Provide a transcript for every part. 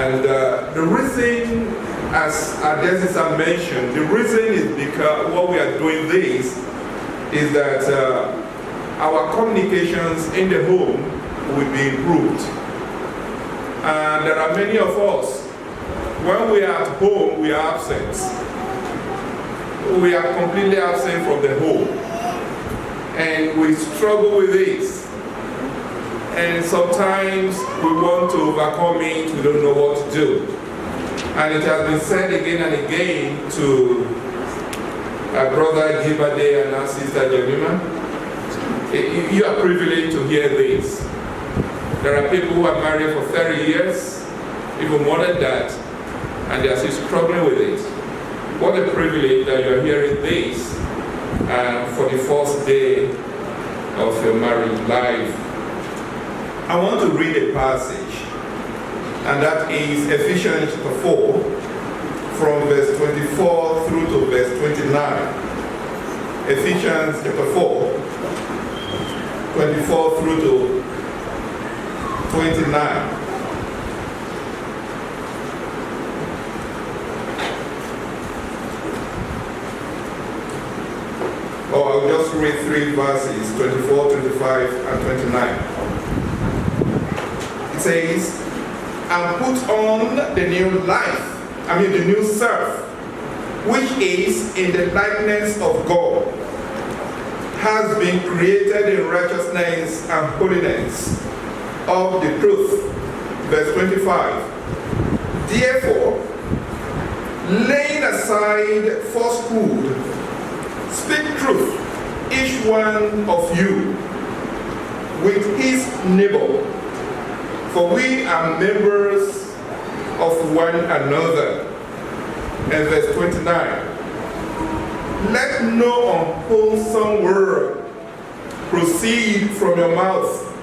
And the reason, as Adesisa mentioned, the reason is because what we are doing this is that our communications in the home will be improved. And there are many of us, when we are at home, we are absent. We are completely absent from the home. And we struggle with this. And sometimes we want to overcome it, we don't know what to do. And it has been said again and again to our brother Gibade and our sister Jemima, you are privileged to hear this. There are people who are married for 30 years, even more than that, and they are still struggling with it. What a privilege that you are hearing this for the first day of your married life. I want to read a passage, and that is Ephesians chapter 4, from verse 24 through to verse 29. Ephesians chapter 4, 24 through to 29. I'll just read 3 verses, 24, 25, and 29. It says, and put on the new life, the new self, which is in the likeness of God, has been created in righteousness and holiness of the truth. Verse 25. Therefore, laying aside falsehood, speak truth, each one of you, with his neighbor, for we are members of one another. And verse 29. Let no unwholesome word proceed from your mouth,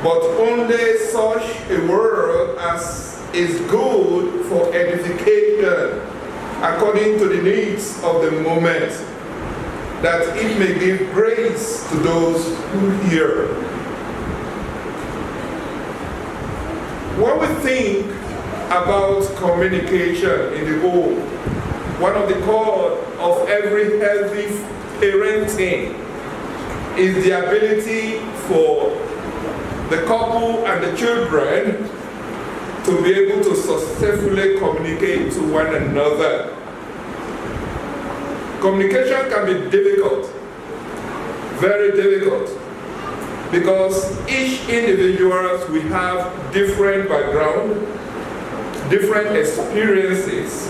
but only such a word as is good for edification, according to the needs of the moment, that it may give grace to those who hear. When we think about communication in the home, one of the core of every healthy parenting is the ability for the couple and the children to be able to successfully communicate to one another. Communication can be difficult, very difficult, because each individual, we have different background, different experiences,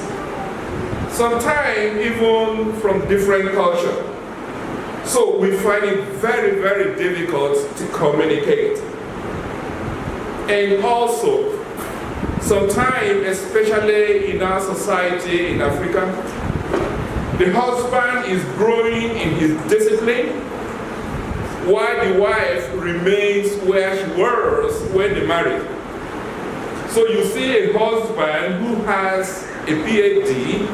sometimes even from different culture. So we find it very, very difficult to communicate. And also, sometimes, especially in our society in Africa, the husband is growing in his discipline, while the wife remains where she was when they married. So you see a husband who has a PhD,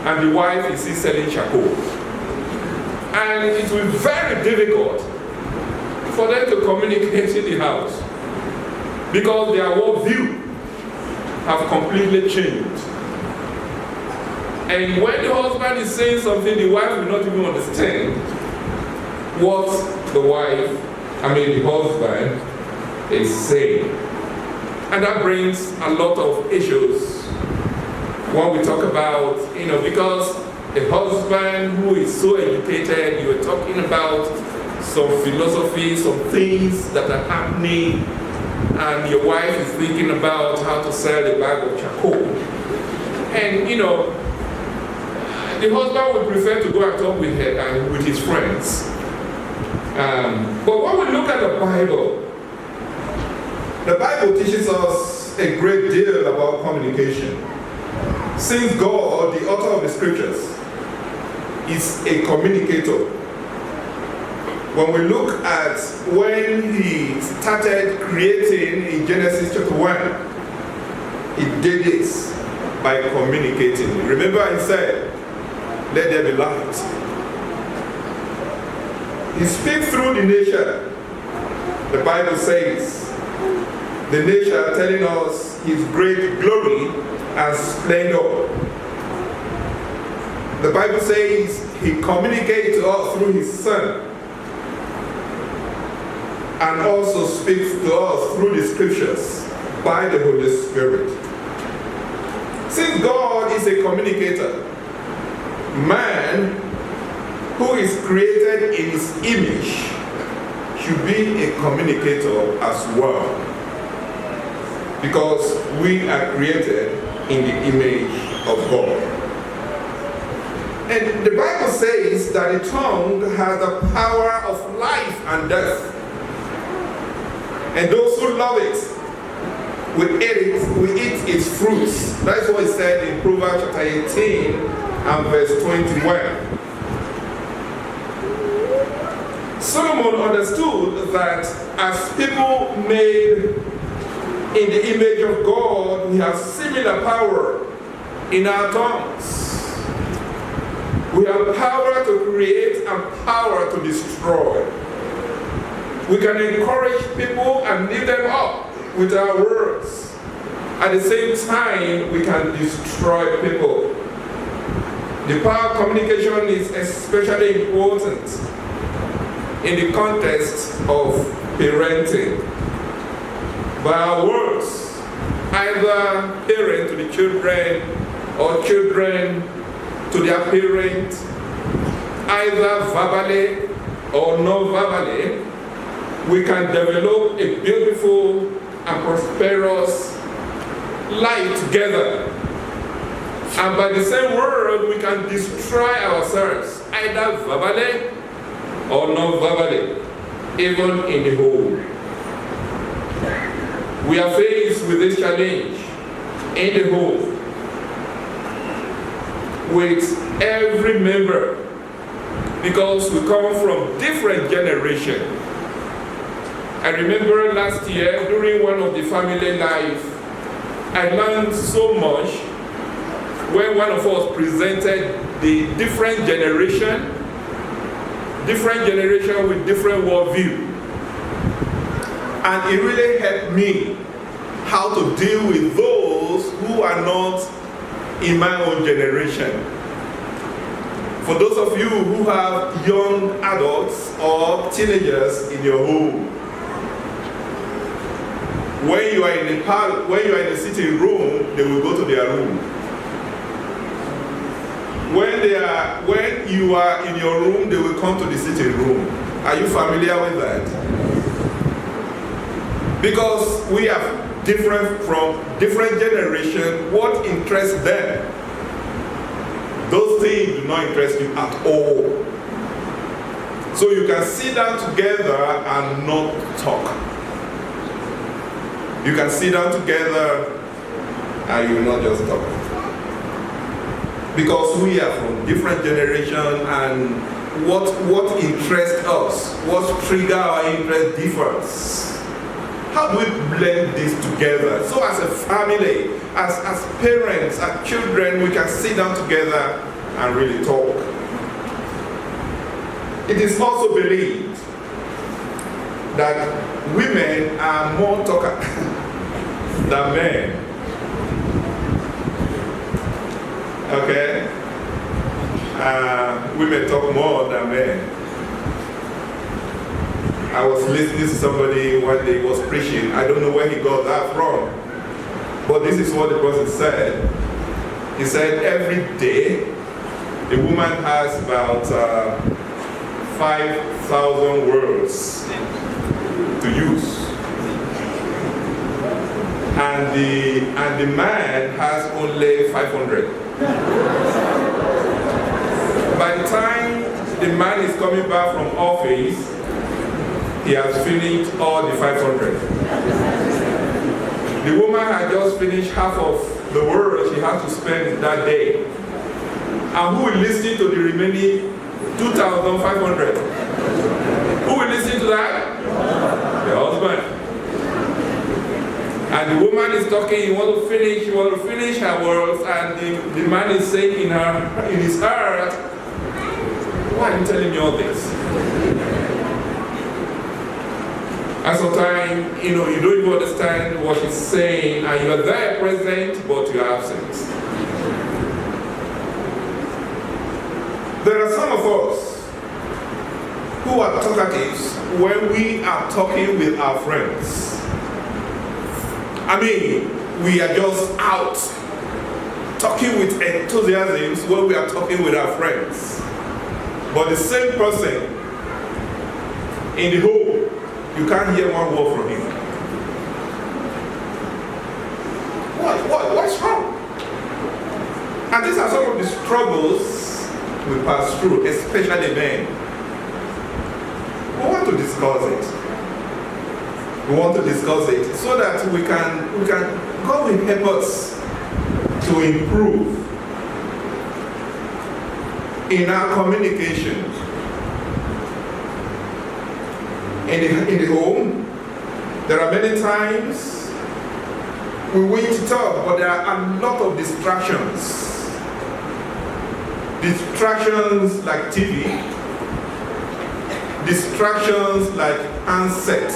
and the wife is still selling charcoal. And it will be very difficult for them to communicate in the house, because their worldview have completely changed. And when the husband is saying something, the wife will not even understand what the husband is saying. And that brings a lot of issues when we talk about, because a husband who is so educated, you are talking about some philosophy, some things that are happening, and your wife is thinking about how to sell a bag of charcoal. And the husband would prefer to go and talk with her and with his friends. But when we look at the Bible teaches us a great deal about communication. Since God, the author of the scriptures, is a communicator. When we look at when he started creating in Genesis chapter 1, he did this by communicating. Remember, he said, let there be light. He speaks through the nature. The Bible says, the nature telling us his great glory and splendor. The Bible says he communicates to us through his Son and also speaks to us through the scriptures by the Holy Spirit. Since God is a communicator, man who is created in his image should be a communicator as well, because we are created in the image of God. And the Bible says that the tongue has the power of life and death. And those who love it will eat its fruits. That's what it said in Proverbs chapter 18 and verse 21. Solomon understood that as people made in the image of God, we have similar power in our tongues. We have power to create and power to destroy. We can encourage people and lift them up with our words. At the same time, we can destroy people. The power of communication is especially important in the context of parenting. By our words, either parent to the children or children to their parent, either verbally or non-verbally, we can develop a beautiful and prosperous life together. And by the same word, we can destroy ourselves, either verbally or non-verbally, even in the home. We are faced with this challenge in the home with every member, because we come from different generations. I remember last year, during one of the family life, I learned so much when one of us presented the different generation with different worldview. And it really helped me how to deal with those who are not in my own generation. For those of you who have young adults or teenagers in your home, when you are in the sitting room, they will go to their room. When you are in your room, they will come to the sitting room. Are you familiar with that? Because we are from different generations, what interests them, those things do not interest you at all. So you can sit down together and not talk. You can sit down together and you will not just talk. Because we are from different generations, and what interests us, what triggers our interest differs. How do we blend this together? So as a family, as parents, as children, we can sit down together and really talk. It is also believed that women are more talkers than men. Okay? Women talk more than men. I was listening to somebody one day was preaching. I don't know where he got that from. But this is what the person said. He said every day a woman has about 5,000 words to use. And the man has only 500. By the time the man is coming back from office, he has finished all the 500. The woman had just finished half of the words she had to spend that day. And who will listen to the remaining 2,500? Who will listen to that? The husband. And the woman is talking, you want to finish her words, and the man is saying in his heart, why are you telling me all this? And sometimes, you don't even understand what he's saying, and you are there present, but you are absent. There are some of us who are talkatives when we are talking with our friends. I mean, we are just out talking with enthusiasm when we are talking with our friends. But the same person in the home, you can't hear one word from him. What's wrong? And these are some of the struggles we pass through, especially men. We want to discuss it. We want to discuss it so that we can God will help us to improve in our communication. In the home, there are many times we wait to talk, but there are a lot of distractions. Distractions like TV, distractions like handset,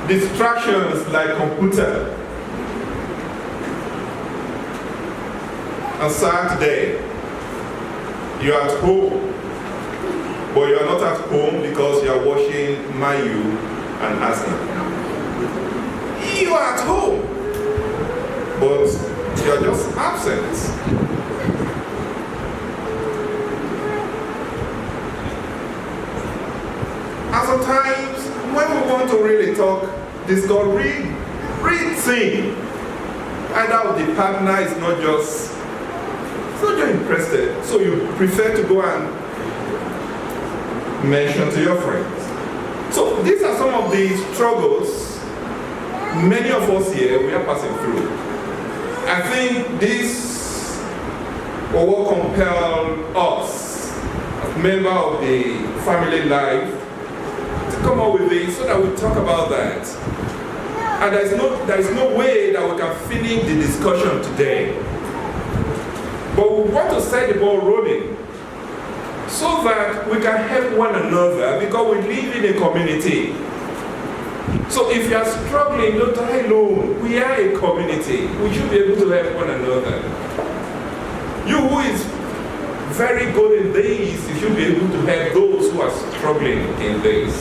distractions like computer. On Saturday, you're at home, but you're not at home because you're watching Man U and Arsenal. You are at home, but you're just absent. And sometimes, when we want to really talk, discuss, read thing, either the partner is not just interested, so you prefer to go and mention to your friends. So these are some of the struggles many of us here we are passing through. I think this will compel us, as member of the family life, to come up with this so that we talk about that. And there is no way that we can finish the discussion today. But we want to set the ball rolling so that we can help one another, because we live in a community. So if you are struggling, don't die alone. We are a community. We should be able to help one another. You who is very good in this, you should be able to help those who are struggling in this.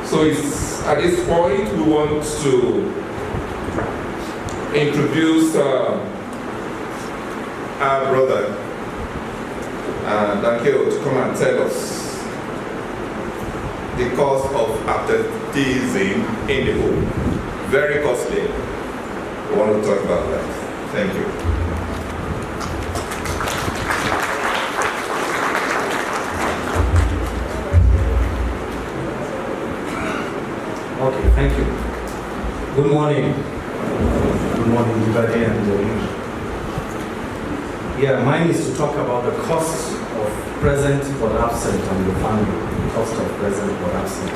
So at this point, we want to introduce our brother, Dankeo, to come and tell us the cost of absenteeism in the home. Very costly. We want to talk about that. Thank you. Okay, thank you. Good morning. Good morning, everybody. And mine is to talk about the cost of present but absent on the family. Cost of present but absent.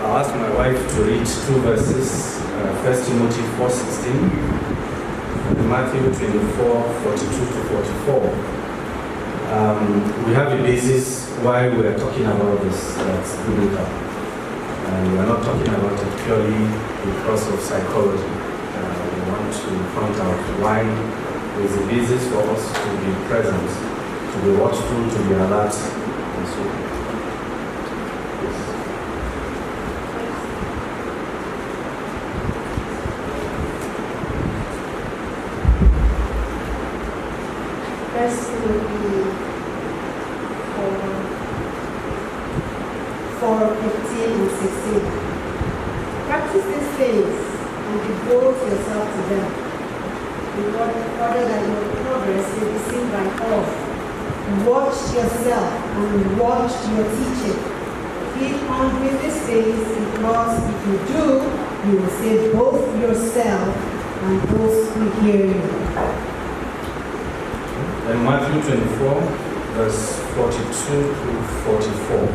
I'll ask my wife to read two verses, 1 Timothy 4:16, and Matthew 24:42 to 44. We have a basis why we are talking about this, that's biblical. And we are not talking about it purely because of psychology. We want to point out why there is a basis for us to be present, to be watchful, to be alert, and so on. First Timothy 4:15 and 16. Practice these things and devote yourself to them, in order that your progress may be seen by all. Watch yourself and watch your teaching. Keep on with these things, because if you do, you will save both yourself and those who hear you. And Matthew 24, verse 42 to 44.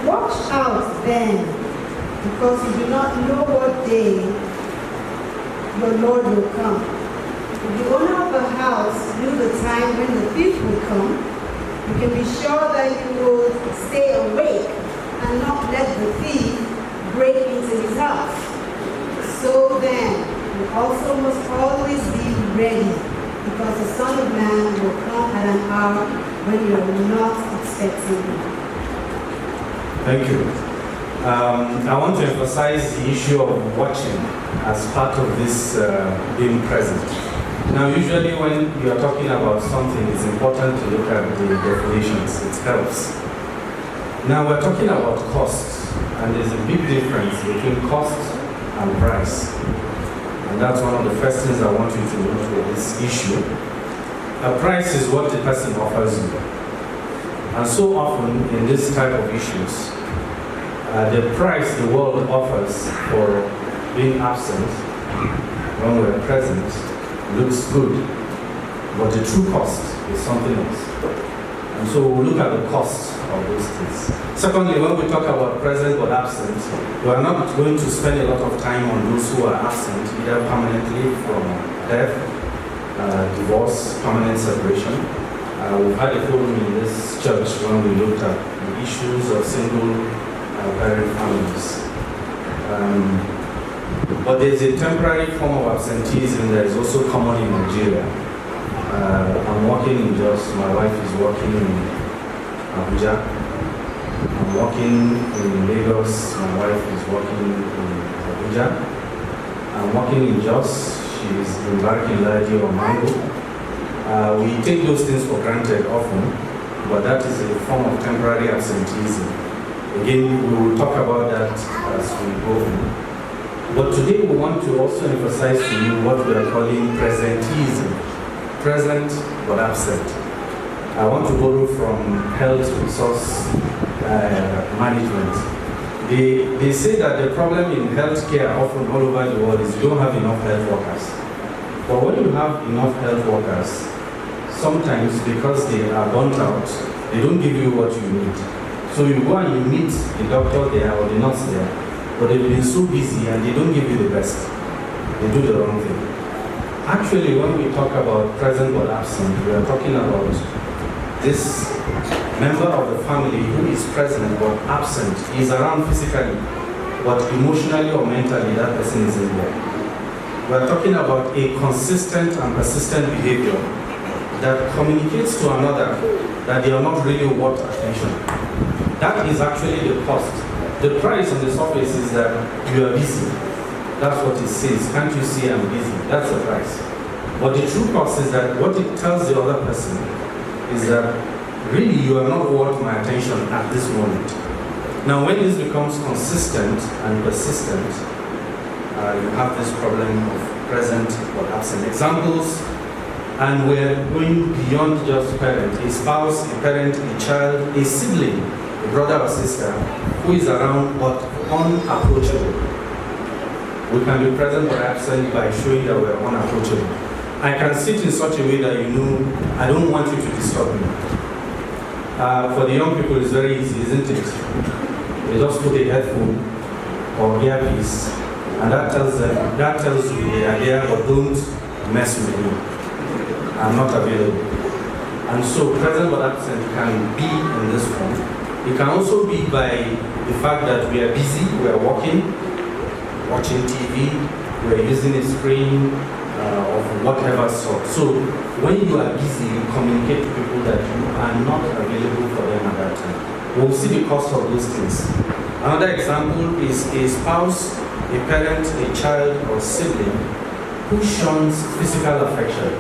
Watch out then, because you do not know what day your Lord will come. If the owner of a house knew the time when the thief would come, you can be sure that you will stay awake and not let the thief break into his house. So then, you also must always be ready, because the Son of Man will come at an hour when you are not expecting him. Thank you. I want to emphasize the issue of watching as part of this being present. Now, usually when you are talking about something, it's important to look at the definitions. It helps. Now, we're talking about costs, and there's a big difference between cost and price. And that's one of the first things I want you to note with this issue. A price is what the person offers you. And so often in this type of issues, the price the world offers for being absent when we're present looks good, but the true cost is something else. And so we'll look at the cost of those things. Secondly, when we talk about present but absent, we're not going to spend a lot of time on those who are absent, either permanently from death, divorce, permanent separation. We've had a forum in this church when we looked at the issues of single parent families. But there's a temporary form of absenteeism that is also common in Nigeria. I'm working in Jos, my wife is working in Abuja. I'm working in Lagos, my wife is working in Abuja. I'm working in Jos, she's embarking largely on Mango. We take those things for granted often, but that is a form of temporary absenteeism. Again, we will talk about that as we go on. But today we want to also emphasize to you what we are calling presenteeism. Present but absent. I want to borrow from health resource management. They say that the problem in healthcare often all over the world is you don't have enough health workers. But when you have enough health workers, sometimes because they are burnt out, they don't give you what you need. So you go and you meet the doctor there or the nurse there, but they've been so busy and they don't give you the best. They do the wrong thing. Actually, when we talk about present but absent, we are talking about this member of the family who is present but absent. He is around physically, but emotionally or mentally that person isn't there. We are talking about a consistent and persistent behavior that communicates to another that they are not really worth attention. That is actually the cost. The price on the surface is that you are busy. That's what it says. Can't you see I'm busy? That's the price. But the true cost is that what it tells the other person is that really you are not worth my attention at this moment. Now when this becomes consistent and persistent, you have this problem of present or absent. Examples, and we're going beyond just parent, a spouse, a parent, a child, a sibling, a brother or sister who is around but unapproachable. We can be present or absent by showing that we're unapproachable. I can sit in such a way that you know I don't want you to disturb me. For the young people, it's very easy, isn't it? They just put a headphone or earpiece, and that tells you they are there, but don't mess with me. I'm not available. And so present but absent can be in this form. It can also be by the fact that we are busy, we are working, watching TV, we are using a screen of whatever sort. So when you are busy, you communicate to people that you are not available for them at that time. We'll see the cost of those things. Another example is a spouse, a parent, a child, or sibling who shuns physical affection.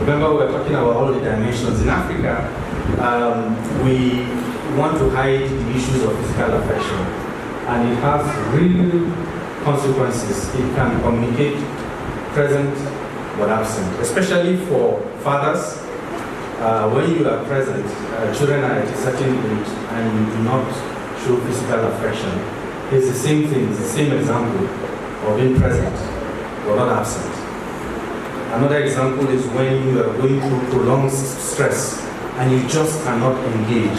Remember, we're talking about all the dimensions. In Africa, we want to hide the issues of physical affection, and it has real consequences. It can communicate present but absent, especially for fathers. When you are present, children are at a certain age, and you do not show physical affection. It's the same thing, it's the same example of being present but not absent. Another example is when you are going through prolonged stress and you just cannot engage.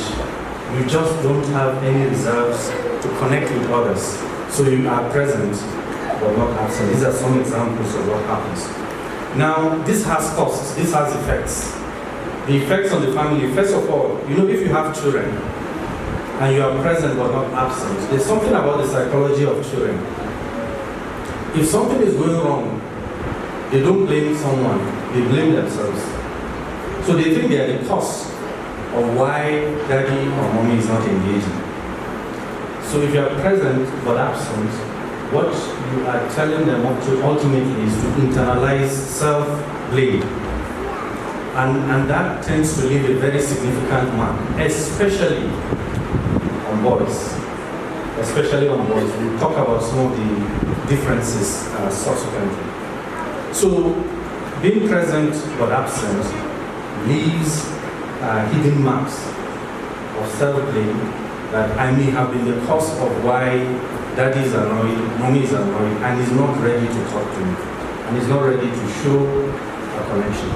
You just don't have any reserves to connect with others. So you are present, but not absent. These are some examples of what happens. Now, this has costs, this has effects. The effects on the family, first of all, if you have children and you are present but not absent, there's something about the psychology of children. If something is going wrong, they don't blame someone, they blame themselves. So they think they are the cause of why daddy or mommy is not engaging. So if you are present but absent, what you are telling them ultimately is to internalize self-blame. And that tends to leave a very significant mark, especially on boys. Especially on boys. We'll talk about some of the differences subsequently. So, being present but absent leaves hidden marks of self-blame that I may have been the cause of why daddy is annoyed, mommy is annoyed, and is not ready to talk to me, and is not ready to show a connection.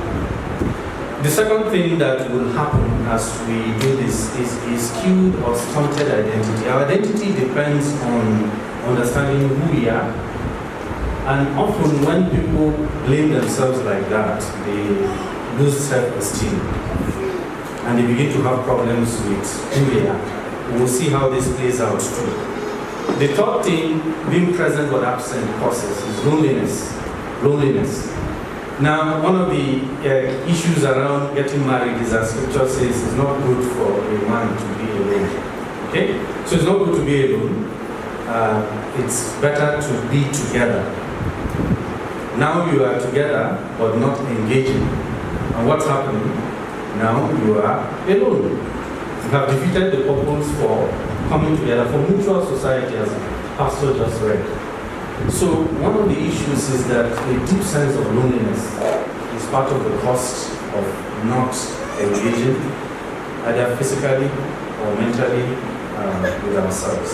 The second thing that will happen as we do this is skewed or stunted identity. Our identity depends on understanding who we are, and often when people blame themselves like that, they lose self-esteem, and they begin to have problems with who they are. We'll see how this plays out too. The third thing being present but absent causes is loneliness. Now, one of the issues around getting married is, as scripture says, it's not good for a man to be alone. Okay? So it's not good to be alone. It's better to be together. Now you are together but not engaging. And what's happening? Now you are alone. You have defeated the purpose for coming together for mutual society, as Pastor just read. So one of the issues is that a deep sense of loneliness is part of the cost of not engaging, either physically or mentally with ourselves.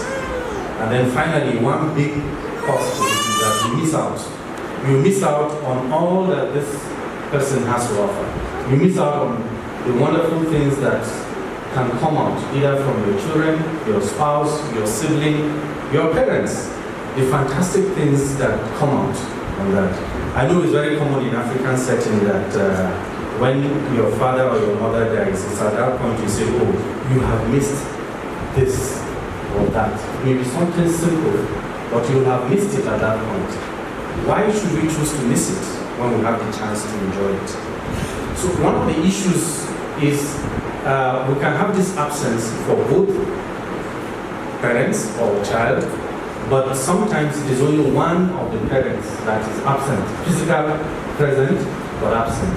And then finally, one big cost is that we miss out. You miss out on all that this person has to offer. You miss out on the wonderful things that can come out, either from your children, your spouse, your sibling, your parents. The fantastic things that come out on that. I know it's very common in African setting that when your father or your mother dies, it's at that point you say, oh, you have missed this or that. Maybe something simple, but you have missed it at that point. Why should we choose to miss it when we have the chance to enjoy it? So one of the issues is we can have this absence for both parents or child, but sometimes it is only one of the parents that is absent, physical present but absent.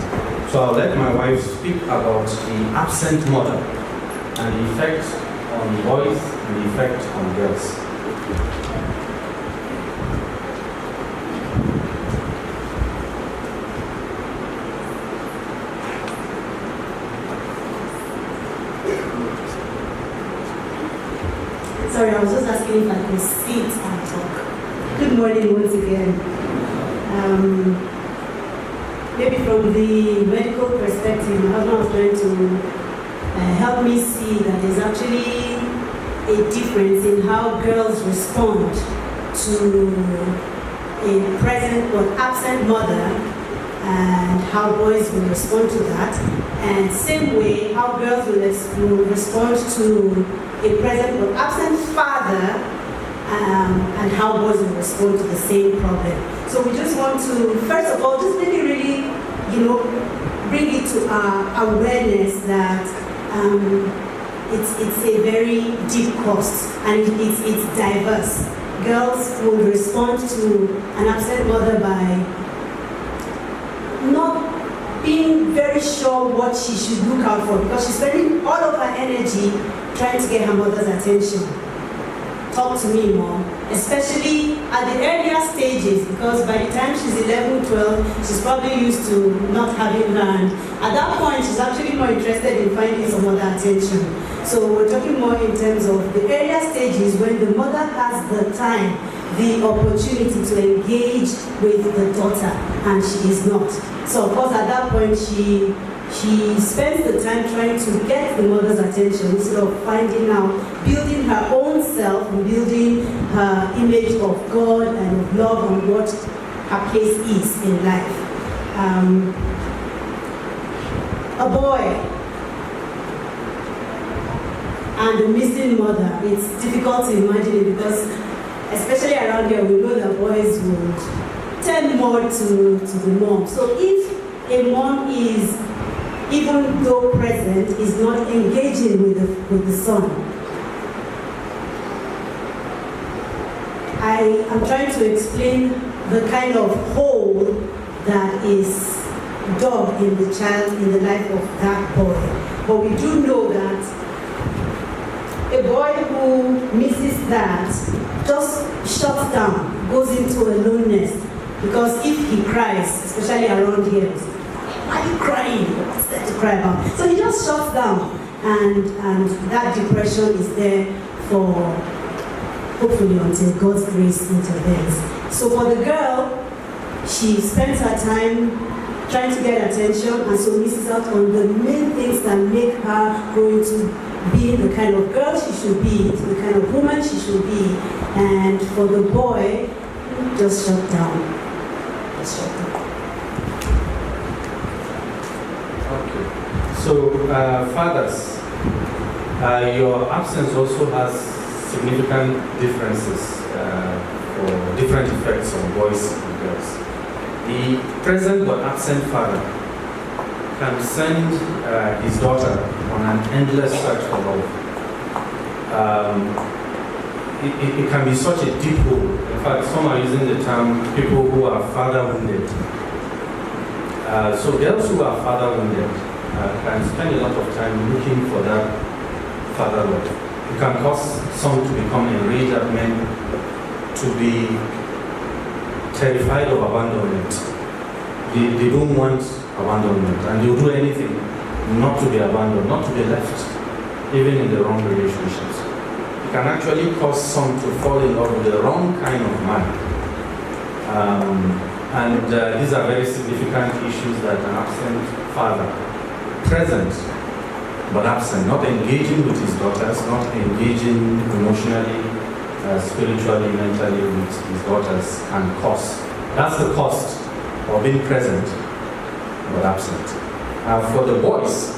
So I'll let my wife speak about the absent mother and the effect on boys and the effect on girls. Sorry, I was just asking if I could sit and talk. Good morning once again. Maybe from the medical perspective, my husband was trying to help me see that there's actually a difference in how girls respond to a present but absent mother and how boys will respond to that. And same way, how girls will respond to a present but absent father, and how boys will respond to the same problem. So we just want to, first of all, just really, bring it to our awareness that it's a very deep cost and it's diverse. Girls will respond to an absent mother by not being very sure what she should look out for, because she's spending all of her energy trying to get her mother's attention. Talk to me, Mom. Especially at the earlier stages, because by the time she's 11, 12, she's probably used to not having learned. At that point, she's actually more interested in finding some other attention. So we're talking more in terms of the earlier stages when the mother has the time, the opportunity to engage with the daughter, and she is not. So of course at that point she she spends the time trying to get the mother's attention instead of finding out, building her own self, and building her image of God and of love and what her place is in life. A boy and a missing mother, it's difficult to imagine it because, especially around here, we know that boys would tend more to the mom. So if a mom is, even though present, is not engaging with the son, I am trying to explain the kind of hole that is dug in the child, in the life of that boy. But we do know that a boy who misses that just shuts down, goes into aloneness. Because if he cries, especially around here, why are you crying? What's there to cry about? So he just shuts down, and that depression is there for hopefully until God's grace intervenes. So for the girl, she spends her time trying to get attention, and so misses out on the main things that make her go into being the kind of girl she should be, the kind of woman she should be. And for the boy, just shut down. Just shut down. Okay. So, fathers, your absence also has significant differences for different effects on boys and girls. The present but absent father can send his daughter on an endless search for love. It can be such a deep hole. In fact, some are using the term people who are father wounded. So girls who are father wounded can spend a lot of time looking for that father love. It can cause some to become enraged at men, to be terrified of abandonment. They don't want abandonment, and they will do anything not to be abandoned, not to be left, even in the wrong relationships. It can actually cause some to fall in love with the wrong kind of man. These are very significant issues that an absent father, present but absent, not engaging with his daughters, not engaging emotionally, spiritually, mentally with his daughters, can cause. That's the cost of being present but absent. For the boys,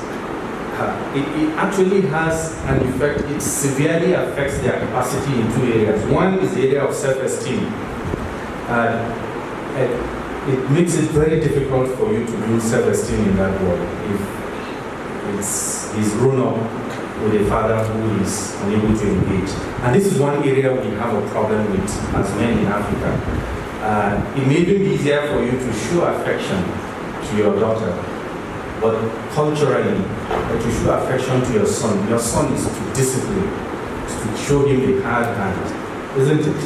it actually has an effect. It severely affects their capacity in two areas. One is the area of self-esteem. It makes it very difficult for you to build self-esteem in that world if he's grown up with a father who is unable to engage. And this is one area we have a problem with as men in Africa. It may even be easier for you to show affection to your daughter, but culturally, to show affection to your son is to discipline, is to show him the hard hand, isn't it?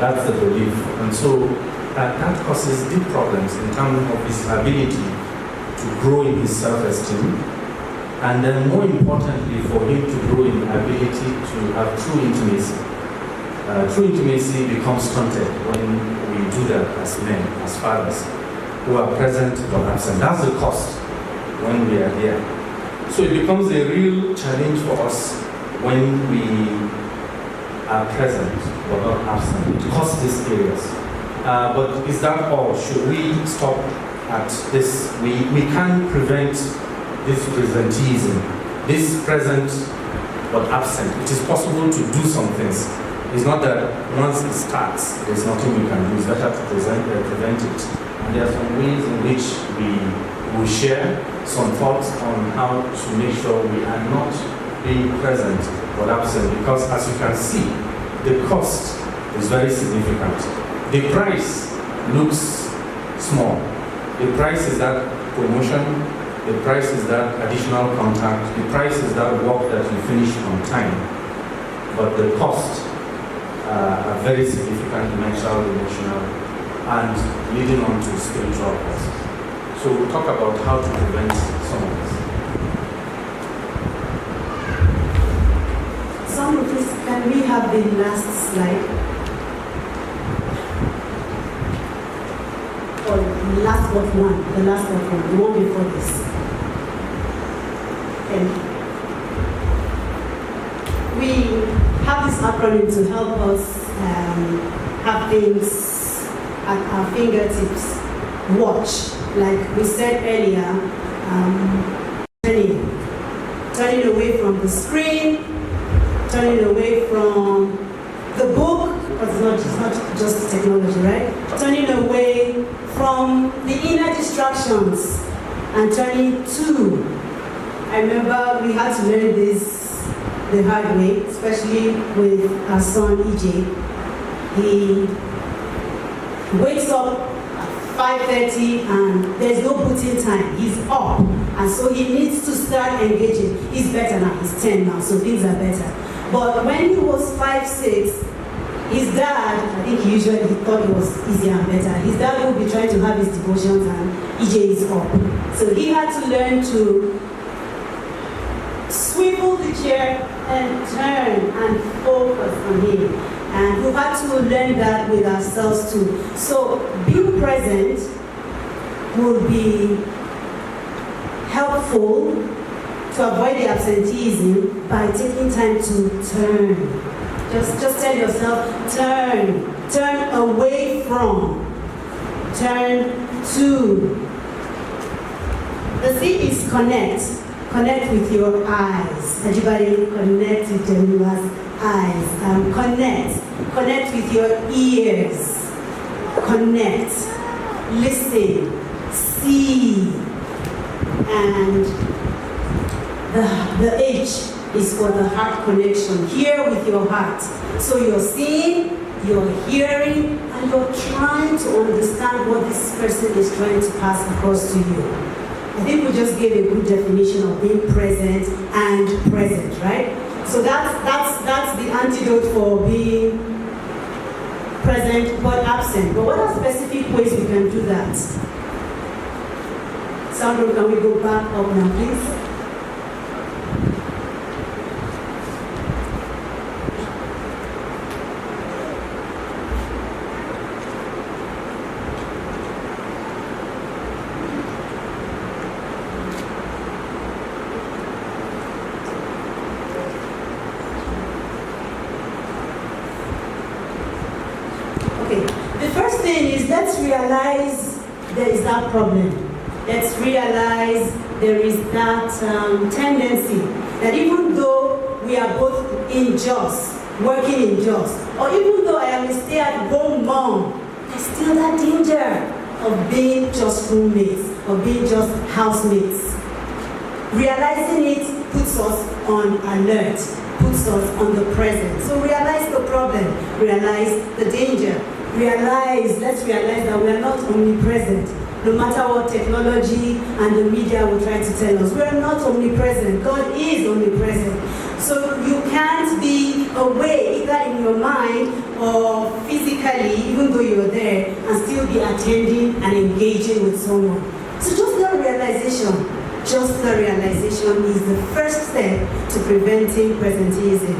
That's the belief. And so that causes deep problems in terms of his ability to grow in his self-esteem, and then more importantly for him to grow in ability to have true intimacy. True intimacy becomes stunted when we do that as men, as fathers, who are present but absent. That's the cost when we are here. So it becomes a real challenge for us when we are present but not absent. It costs these areas. But is that all? Should we stop at this? We can prevent this presenteeism, this present but absent. It is possible to do some things. It's not that once it starts, there's nothing we can do. It's better to prevent it. And there are some ways in which we will share some thoughts on how to make sure we are not being present but absent. Because as you can see, the cost is very significant. The price looks small. The price is that promotion. The price is that additional contact. The price is that work that you finish on time. But the cost are very significant mental, emotional, and leading on to spiritual costs. So we'll talk about how to prevent some of this. Some of this, can we have the last slide? Or the last but one, the one before this. Thank you. We have this acronym to help us have things at our fingertips. Watch, like we said earlier, turning away from the screen, turning away from the book, but it's not just technology, right? Turning away from the inner distractions and turning to. I remember we had to learn this the hard way, especially with our son EJ. He wakes up at 5:30 and there's no booting time. He's up, and so he needs to start engaging. He's better now. He's 10 now, so things are better. But when he was 5, 6, his dad, I think he usually thought it was easier and better. His dad would be trying to have his devotions and EJ is up. So he had to learn to swivel the chair and turn and focus on him. And we've had to learn that with ourselves too. So being present will be helpful to avoid the absenteeism by taking time to turn. Just tell yourself, turn away from, turn to. The C is connect. Connect with your eyes. Everybody connect with your eyes. Connect with your ears. Connect. Listen. See. And the H is for the heart connection. Hear with your heart. So you're seeing, you're hearing, and you're trying to understand what this person is trying to pass across to you. I think we just gave a good definition of being present and present, right? So that's the antidote for being present but absent. But what are specific ways we can do that? Sandro, can we go back up now, please? Realize there is that problem. Let's realize there is that tendency that even though we are both in JOS, working in JOS, or even though I am a stay-at-home mom, there's still that danger of being just roommates, of being just housemates. Realizing it puts us on alert, puts us on the present. So realize the problem, realize the danger. Let's realize that we are not omnipresent. No matter what technology and the media will try to tell us, we are not omnipresent. God is omnipresent. So you can't be away either in your mind or physically, even though you're there, and still be attending and engaging with someone. So just the realization is the first step to preventing presenteeism.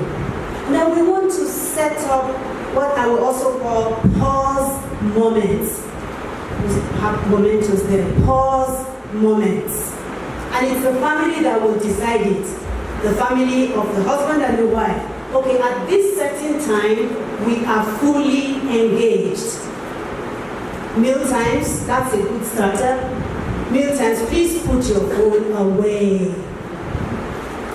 Now we want to set up what I will also call pause moments. We have mementos there. Pause moments. And it's the family that will decide it. The family of the husband and the wife. Okay, at this certain time, we are fully engaged. Meal times, that's a good starter. Meal times, please put your phone away.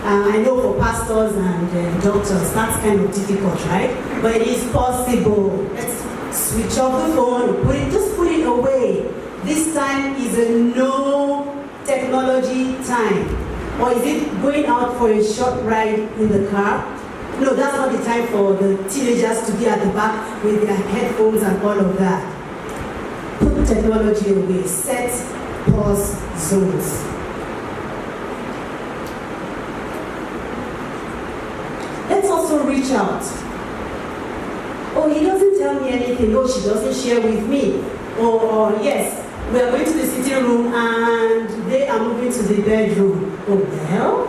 I know for pastors and doctors, that's kind of difficult, right? But it is possible. Let's switch off the phone, just put it away. This time is a no technology time. Or is it going out for a short ride in the car? No, that's not the time for the teenagers to be at the back with their headphones and all of that. Put technology away. Set pause zones. Let's also reach out. Oh, he doesn't tell me anything. No, she doesn't share with me. Or yes, we are going to the sitting room and they are moving to the bedroom. Oh, well,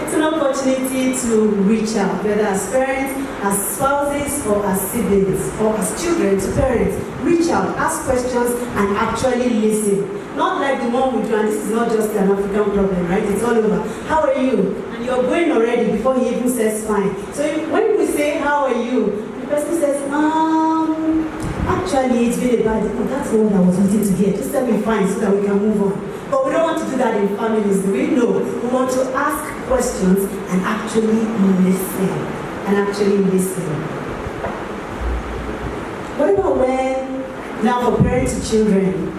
It's an opportunity to reach out, whether as parents, as spouses, or as siblings, or as children to parents. Reach out, ask questions, and actually listen. Not like the one we do, and this is not just an African problem, right? It's all over. How are you? And you're going already before he even says fine. So when we say, how are you? The person says, actually, it's been a bad day. Oh, that's not what I was wanting to hear. Just tell me fine so that we can move on. But we don't want to do that in families, do we? No. We want to ask questions and actually listen. What about when, now for parents to children,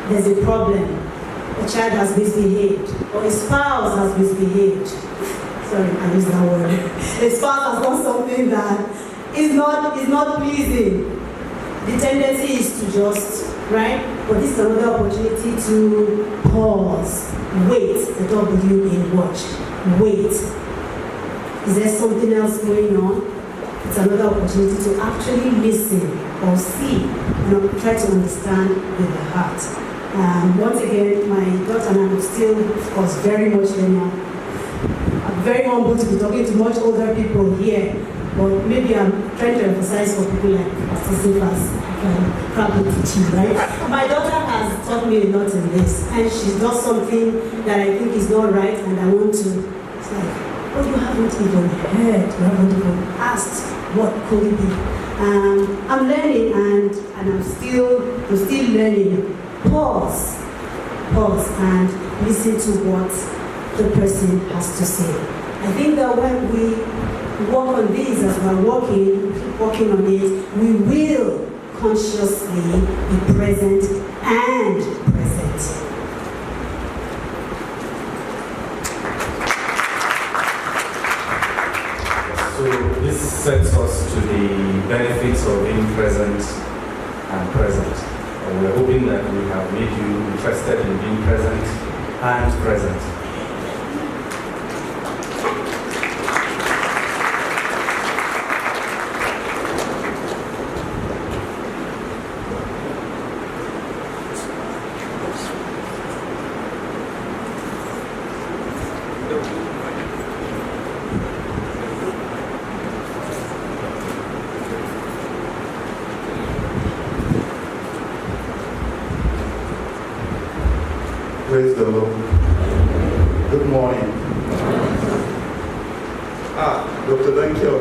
there's a problem, a child has misbehaved, or a spouse has misbehaved. Sorry, I used that word. A spouse has done something that is not pleasing. The tendency is to just, right? But this is another opportunity to pause, wait, the W in watch, wait. Is there something else going on? It's another opportunity to actually listen or see and try to understand with the heart. Once again, my daughter and I am still, of course, very much learning. I'm very humble to be talking to much older people here, but maybe I'm trying to emphasize for people like Pastor Silvas, probably teaching, right? My daughter has taught me a lot in this, and she's done something that I think is not right, and I want to. It's like, but you haven't even heard, you haven't even asked what could it be. I'm learning, and I'm still learning. Pause, and listen to what the person has to say. I think that when we work on this, as we're working on it, we will consciously be present and present. So this sets us to the benefits of being present and present. And we're hoping that we have made you interested in being present and present. Praise the Lord. Good morning. Dr. Dankyo,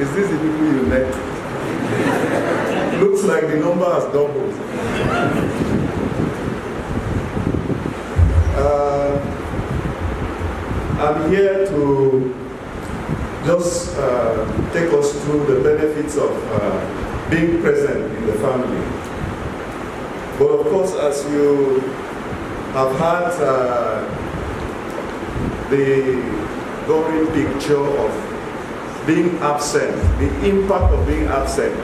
is this the people you met? Looks like the number has doubled. I'm here to just take us through the benefits of being present in the family. But of course, as you have had the gory picture of being absent, the impact of being absent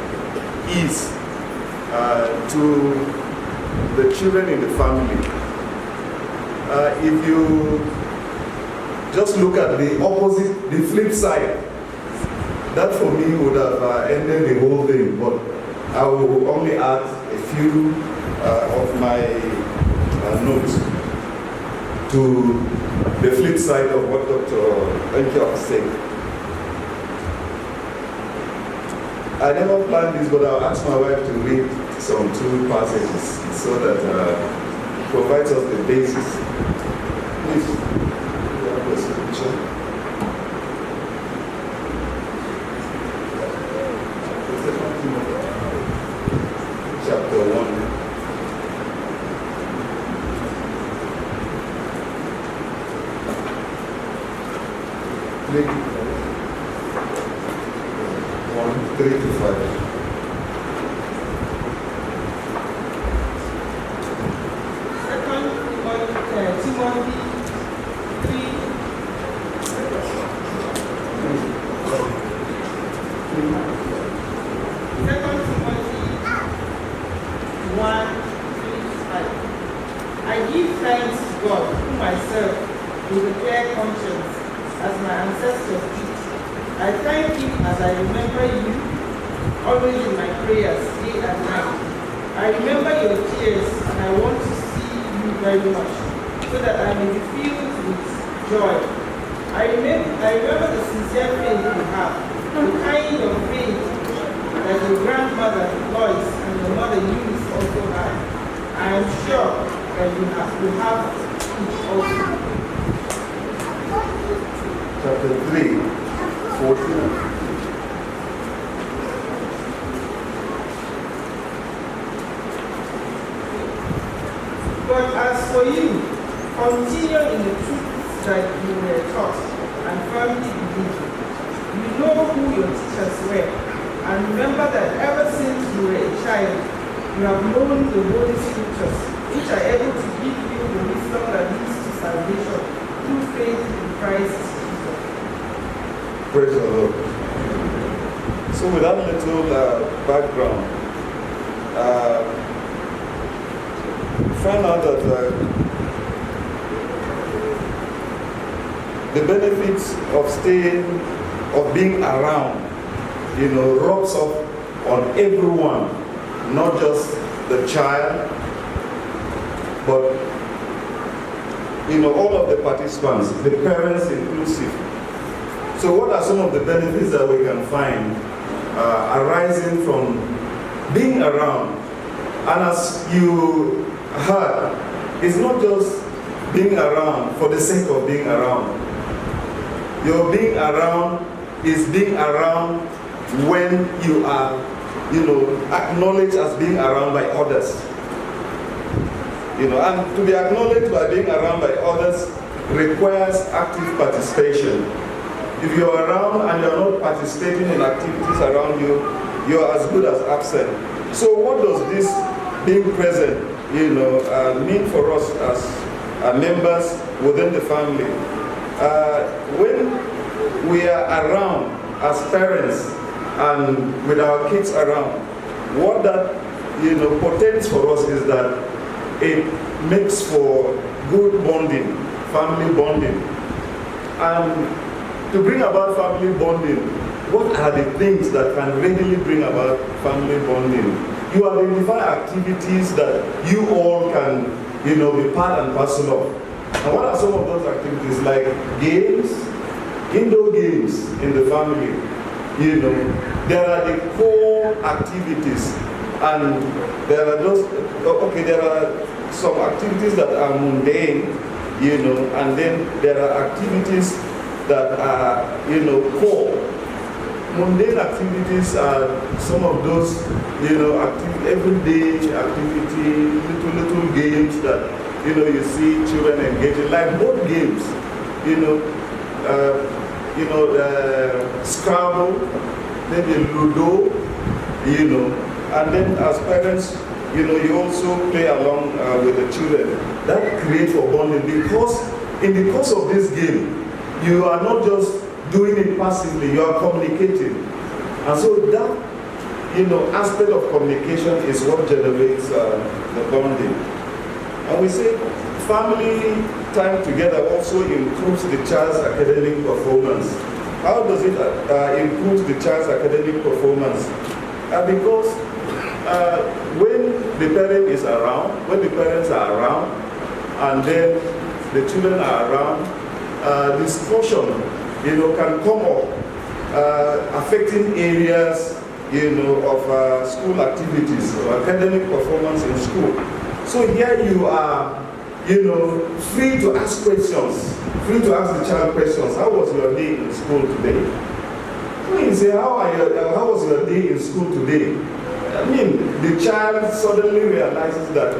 is to the children in the family. If you just look at the opposite, the flip side, that for me would have ended the whole thing, but I will only add a few of my notes to the flip side of what Dr. Enkiok said. I never planned this, but I'll ask my wife to read some two passages so that it provides us the basis. Please, you have the scripture. Chapter 1. Read 1, 3 to 5. I give thanks to God, whom I serve with a clear conscience, as my ancestors did. I thank Him as I remember you, always in my prayers, day and night. I remember your tears, and I want to see you very much, so that I may be filled with joy. I remember the sincere faith you have, the kind of faith that your grandmother Lois and your mother Eunice also had. I am sure that you have it also. Chapter 3, 14. But as for you, continue in the truth that you were taught and firmly believe. You know who your teachers were, and remember that ever since you were a child, you have known the Holy Scriptures, which are able to give you the wisdom that leads to salvation through faith in Christ Jesus. Praise the Lord. So with that little background, find out that the benefits of being around, rubs off on everyone, not just the child, but all of the participants, the parents inclusive. So what are some of the benefits that we can find arising from being around? And as you heard, it's not just being around for the sake of being around. Your being around is being around when you are, acknowledged as being around by others. And to be acknowledged by being around by others requires active participation. If you're around and you're not participating in activities around you, you're as good as absent. So what does this being present, mean for us as members within the family? When we are around as parents and with our kids around, what that portends for us is that it makes for good bonding, family bonding. And to bring about family bonding, what are the things that can readily bring about family bonding? You identify activities that you all can, be part and parcel of. And what are some of those activities? Like games, indoor games in the family. There are the core activities, and there are there are some activities that are mundane, and then there are activities that are, core. Mundane activities are some of those, everyday activity, little games that, you see children engaging, like board games, Scrabble, maybe Ludo, and then as parents, you also play along with the children. That creates a bonding, because in the course of this game, you are not just doing it passively, you are communicating. And so that, aspect of communication is what generates the bonding. And we say family time together also improves the child's academic performance. How does it improve the child's academic performance? Because when the parent is around, when the parents are around, and then the children are around, discussion, can come up affecting areas, of school activities or academic performance in school. So here you are, free to ask questions, free to ask the child questions. How was your day in school today? When you say, how was your day in school today? The child suddenly realizes that,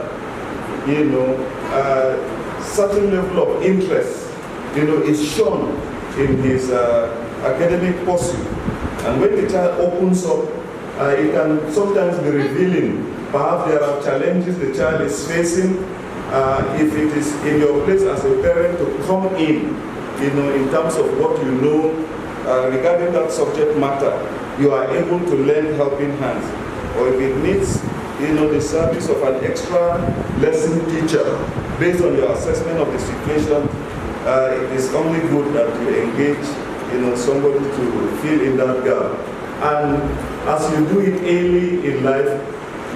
certain level of interest, is shown in his academic pursuit. And when the child opens up, it can sometimes be revealing. Perhaps there are challenges the child is facing. If it is in your place as a parent to come in terms of what you know regarding that subject matter, you are able to lend helping hands. Or if it needs, the service of an extra lesson teacher, based on your assessment of the situation, it is only good that you engage, somebody to fill in that gap. And as you do it early in life,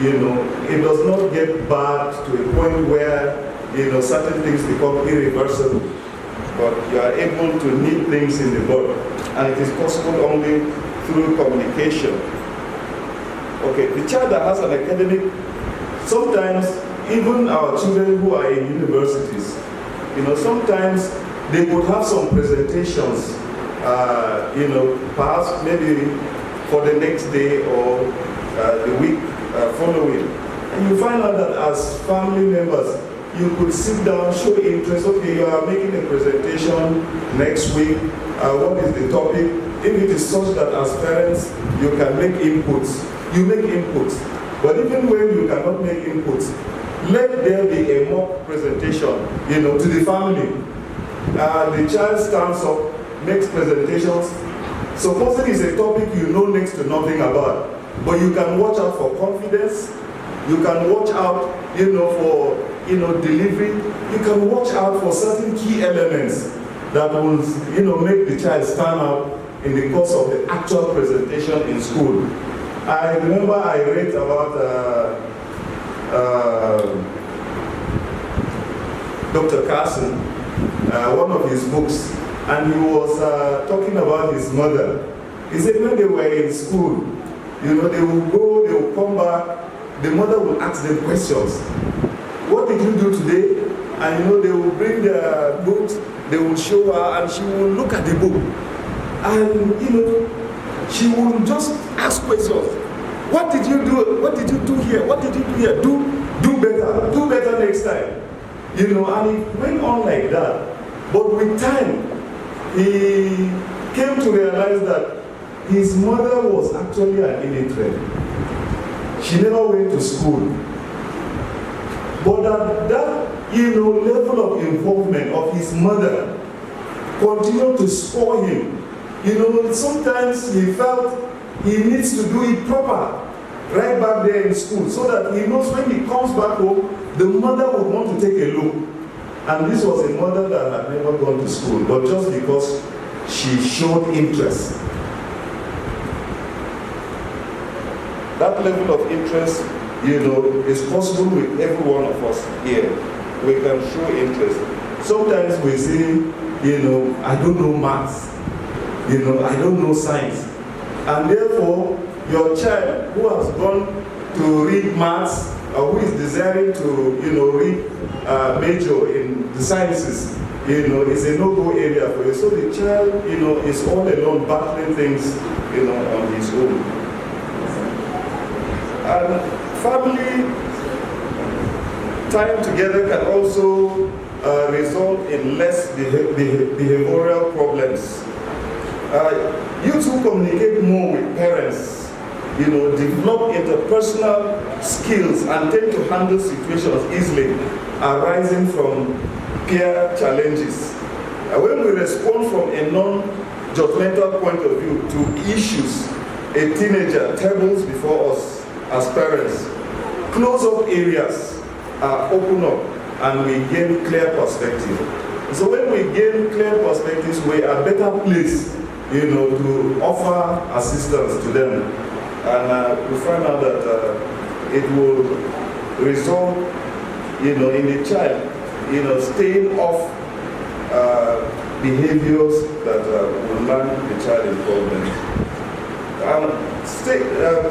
it does not get bad to a point where, certain things become irreversible. but you are able to nip things in the bud. And it is possible only through communication. Okay, the child that has an academic, sometimes even our children who are in universities, sometimes they would have some presentations, perhaps maybe for the next day or the week following. And you find out that as family members, you could sit down, show interest. Okay, you are making a presentation next week. What is the topic? If it is such that as parents, you can make inputs, you make inputs. But even when you cannot make inputs, let there be a mock presentation, to the family. The child stands up, makes presentations. Supposing it's a topic you know next to nothing about, but you can watch out for confidence, you can watch out, for, delivery, you can watch out for certain key elements that will, make the child stand out in the course of the actual presentation in school. I remember I read about Dr. Carson, one of his books, and he was talking about his mother. He said when they were in school, they will go, they will come back, the mother will ask them questions. What did you do today? And they will bring their books, they will show her, and she will look at the book. And she will just ask questions. What did you do? What did you do here? What did you do here? Do better next time. And it went on like that. But with time, he came to realize that his mother was actually an illiterate. She never went to school. But that level of involvement of his mother continued to spoil him. Sometimes he felt he needs to do it proper right back there in school so that he knows when he comes back home, the mother would want to take a look. And this was a mother that had never gone to school, but just because she showed interest. That level of interest, is possible with every one of us here. We can show interest. Sometimes we say, I don't know maths. I don't know science. And therefore, your child who has gone to read maths or who is desiring to, read major in the sciences, is a no-go area for you. So the child, is all alone battling things, on his own. And family time together can also result in less behavioral problems. You too communicate more with parents, develop interpersonal skills and tend to handle situations easily arising from peer challenges. When we respond from a non-judgmental point of view to issues a teenager tables before us as parents, close-up areas are open up and we gain clear perspective. So when we gain clear perspectives, we are better placed to offer assistance to them. And we find out that it will result, in the child, staying off behaviors that will land the child in problems.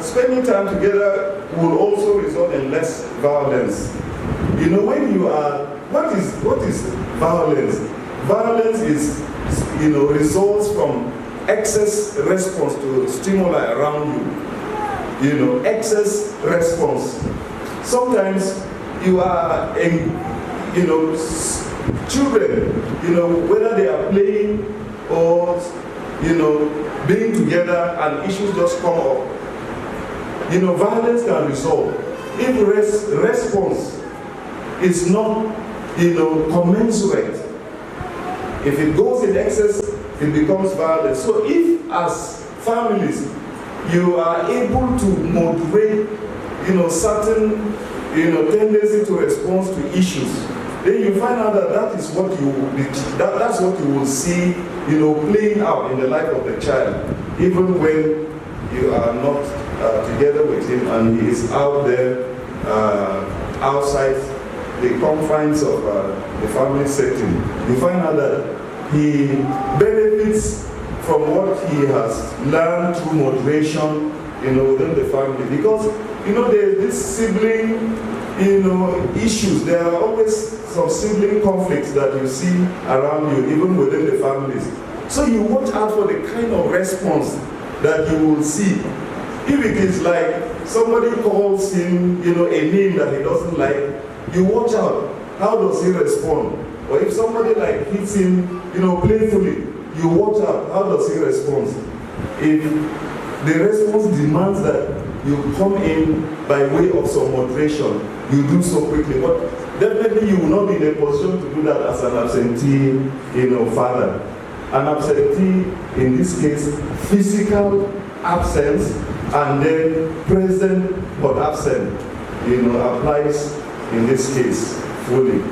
Spending time together will also result in less violence. When you are, what is violence? Violence is, results from excess response to stimuli around you. Excess response. Sometimes you are, children, whether they are playing or, being together and issues just come up. Violence can resolve. If response is not, commensurate, if it goes in excess, it becomes violence. So if as families, you are able to moderate, certain, tendency to respond to issues, then you find out that that's what you will see, playing out in the life of the child, even when you are not together with him and he is out there, outside the confines of the family setting. You find out that he benefits from what he has learned through moderation, within the family. Because, there's this sibling, issues. There are always some sibling conflicts that you see around you, even within the families. So you watch out for the kind of response that you will see. If it is like somebody calls him, a name that he doesn't like, you watch out. How does he respond? Or if somebody hits him, playfully, you watch out. How does he respond? If the response demands that you come in by way of some moderation, you do so quickly. But definitely you will not be in a position to do that as an absentee, father. An absentee, in this case, physical absence, and then present but absent, applies in this case fully.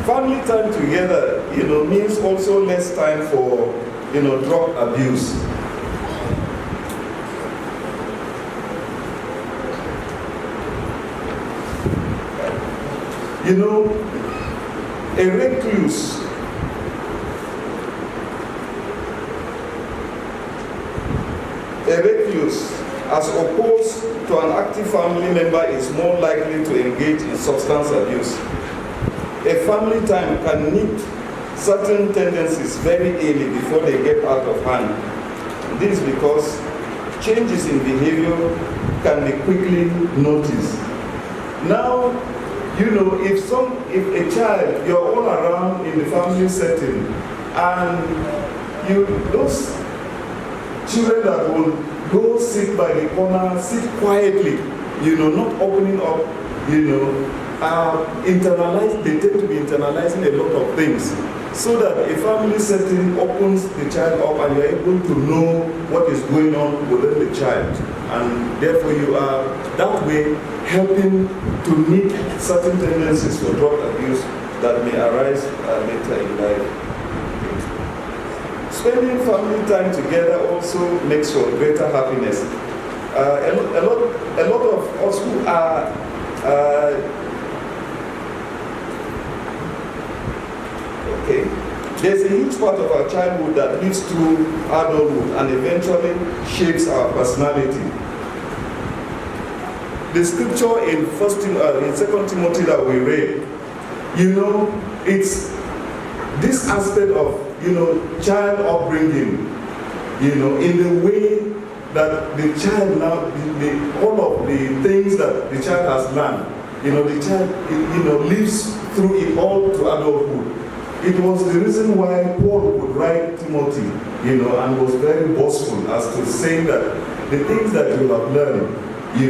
Family time together, means also less time for, drug abuse. A recluse as opposed to an active family member is more likely to engage in substance abuse. A family time can nip certain tendencies very early before they get out of hand. This is because changes in behavior can be quickly noticed. Now, if a child, you're all around in the family setting, and those children that will go sit by the corner, sit quietly, not opening up, they tend to be internalizing a lot of things. So that a family setting opens the child up and you're able to know what is going on within the child. And therefore you are, that way, helping to meet certain tendencies for drug abuse that may arise later in life. Spending family time together also makes for greater happiness. A lot of us who are there's a huge part of our childhood that leads to adulthood and eventually shapes our personality. The scripture in 2 Timothy that we read, it's this aspect of, child upbringing, in the way that the child now, all of the things that the child has learned, the child, lives through it all to adulthood. It was the reason why Paul would write Timothy, and was very boastful as to saying that the things that you have learned, he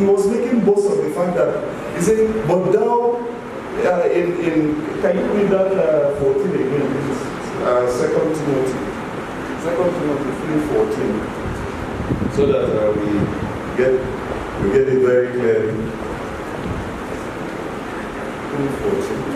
was making boast of the fact that he said, but thou, can you read that 14 again, please? 2 Timothy 3:14, so that we get it very clearly. 3:14.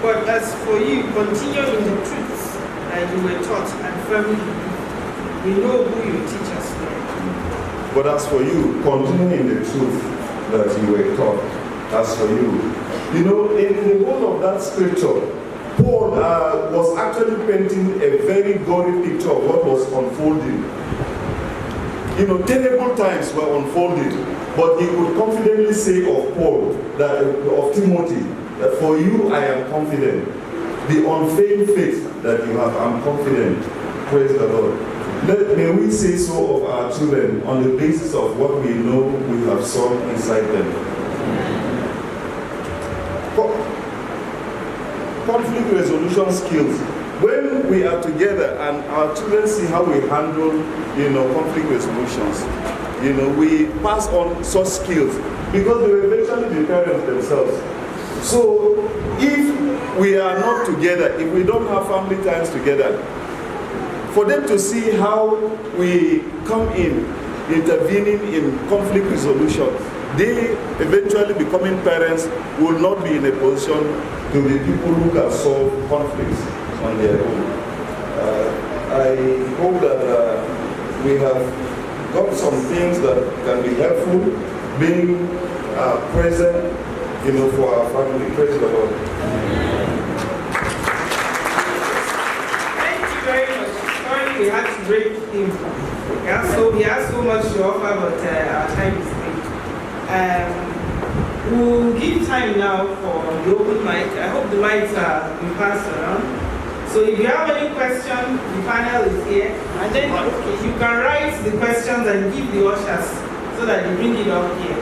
But as for you, continue in the truth that you were taught and firmly believe. We know who your teachers were. But as for you, continue in the truth that you were taught. As for you, in the whole of that scripture, Paul was actually painting a very gory picture of what was unfolding. Terrible times were unfolding, but he could confidently say of Paul, of Timothy, that for you I am confident. The unfailing faith that you have, I'm confident. Praise the Lord. May we say so of our children on the basis of what we know we have sown inside them. Conflict resolution skills. When we are together and our children see how we handle, conflict resolutions, we pass on such skills because they will eventually be parents themselves. So if we are not together, if we don't have family times together, for them to see how we come in intervening in conflict resolution, they eventually becoming parents will not be in a position to be people who can solve conflicts on their own. I hope that we have got some things that can be helpful, being present, for our family. Praise the Lord. Thank you very much. Sorry we had to break him. He has so much to offer, but our time is late. We'll give time now for the open mic. I hope the mics are being passed around. So if you have any questions, the panel is here. And then you can write the questions and give the ushers so that they bring it up here.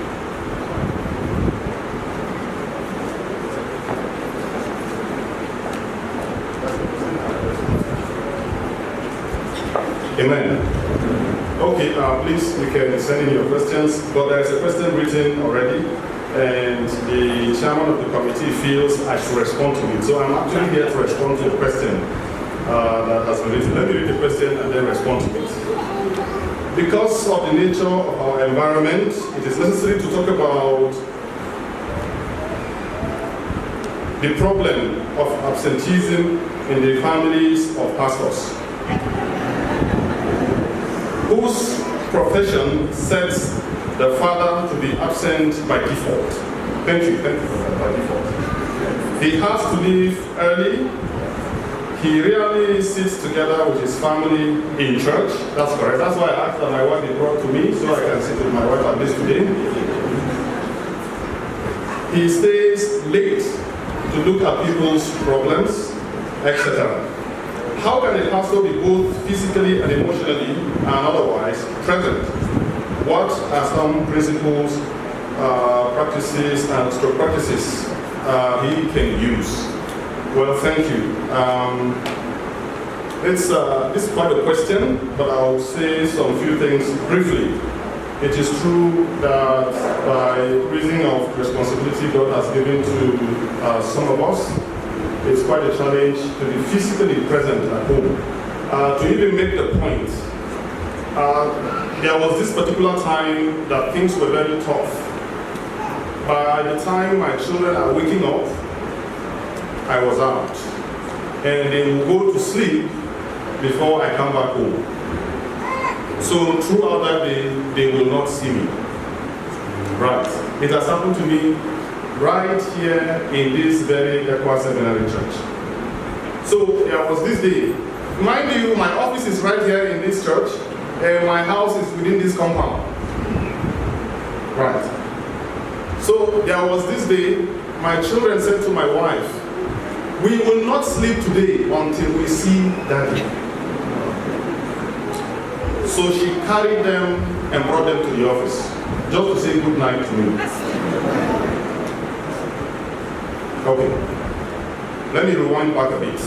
Amen. Okay, please, you can send in your questions, but there is a question written already, and the chairman of the committee feels I should respond to it. So I'm actually here to respond to a question that has been written. Let me read the question and then respond to it. Because of the nature of our environment, it is necessary to talk about the problem of absenteeism in the families of pastors, whose profession sets the father to be absent by default. Thank you for that, by default. He has to leave early. He rarely sits together with his family in church. That's correct. That's why I asked that my wife be brought to me so I can sit with my wife at least today. He stays late to look at people's problems, etc. How can a pastor be both physically and emotionally and otherwise present? What are some principles, practices, and stroke practices he can use? Well, thank you. This is quite a question, but I'll say some few things briefly. It is true that by reason of responsibility God has given to some of us, it's quite a challenge to be physically present at home. To even make the point, there was this particular time that things were very tough. By the time my children are waking up, I was out. And they will go to sleep before I come back home. So throughout that day, they will not see me. Right. It has happened to me right here in this very Equa Seminary Church. So there was this day. Mind you, my office is right here in this church, and my house is within this compound. Right. So there was this day, my children said to my wife, "We will not sleep today until we see Daddy." So she carried them and brought them to the office, just to say good night to me. Okay, let me rewind back a bit.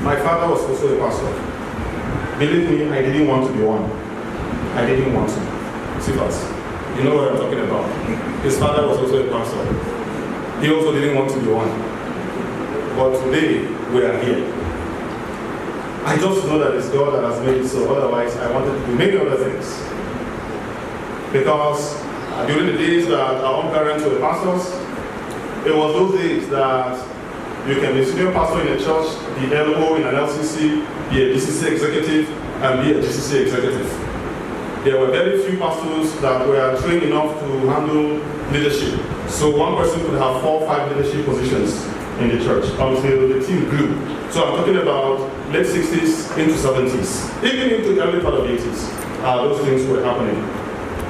My father was also a pastor. Believe me, I didn't want to be one. I didn't want to. See that? You know what I'm talking about. His father was also a pastor. He also didn't want to be one. But today, we are here. I just know that it's God that has made it so. Otherwise, I wanted to do many other things. Because during the days that our own parents were pastors, it was those days that you can be a senior pastor in a church, be LO in an LCC, be a DCC executive, and be a GCC executive. There were very few pastors that were trained enough to handle leadership. So one person could have 4 or 5 leadership positions in the church until the team grew. So I'm talking about late 60s into 70s, even into the early part of the 80s. Those things were happening.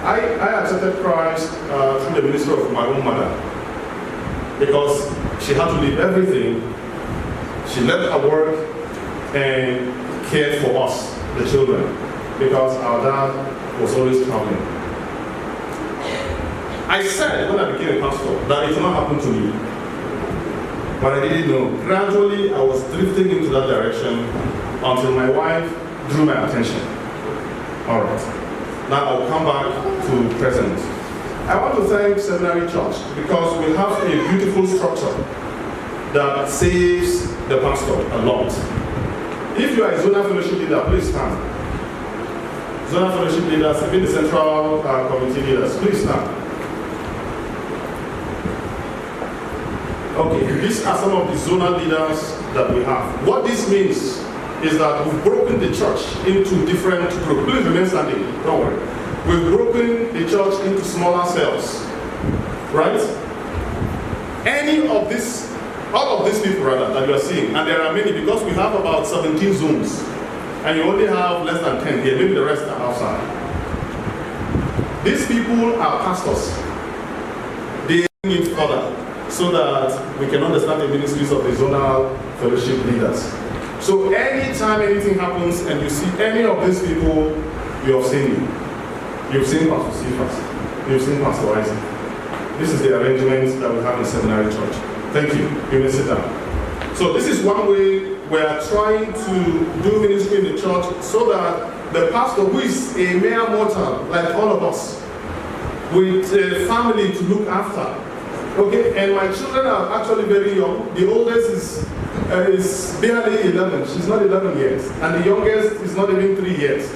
I accepted Christ through the ministry of my own mother, because she had to leave everything. She left her work and cared for us, the children, because our dad was always traveling. I said when I became a pastor that it will not happen to me, but I didn't know. Gradually, I was drifting into that direction until my wife drew my attention. All right. Now I'll come back to present. I want to thank Seminary Church because we have a beautiful structure that saves the pastor a lot. If you are a zonal fellowship leader, please stand. zonal fellowship leaders, even the central committee leaders. Please stand. Okay, these are some of the zonal leaders that we have. What this means is that we've broken the church into different groups. Please remain standing, don't worry. We've broken the church into smaller cells, right? All of these people rather that you are seeing, and there are many because we have about 17 zones, and you only have less than 10 here, maybe the rest are outside. These people are pastors. They bring it further so that we can understand the ministries of the zonal fellowship leaders. So anytime anything happens and you see any of these people, you have seen me. You've seen Pastor Cephas. You've seen Pastor Isaac. This is the arrangement that we have in Seminary Church. Thank you. You may sit down. So this is one way we are trying to do ministry in the church so that the pastor, who is a mere mortal like all of us, with a family to look after. Okay, and my children are actually very young. The oldest is barely 11. She's not 11 yet. And the youngest is not even 3 years.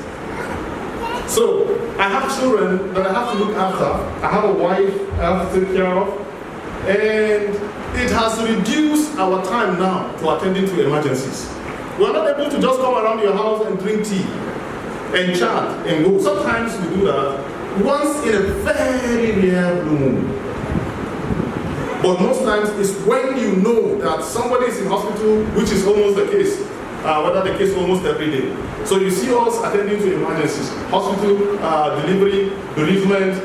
So I have children that I have to look after. I have a wife I have to take care of. And it has reduced our time now to attending to emergencies. We're not able to just come around your house and drink tea and chat and go. Sometimes we do that once in a very rare blue moon. But most times it's when you know that somebody is in hospital, which is almost the case, whether the case almost every day. So you see us attending to emergencies, hospital, delivery, bereavement,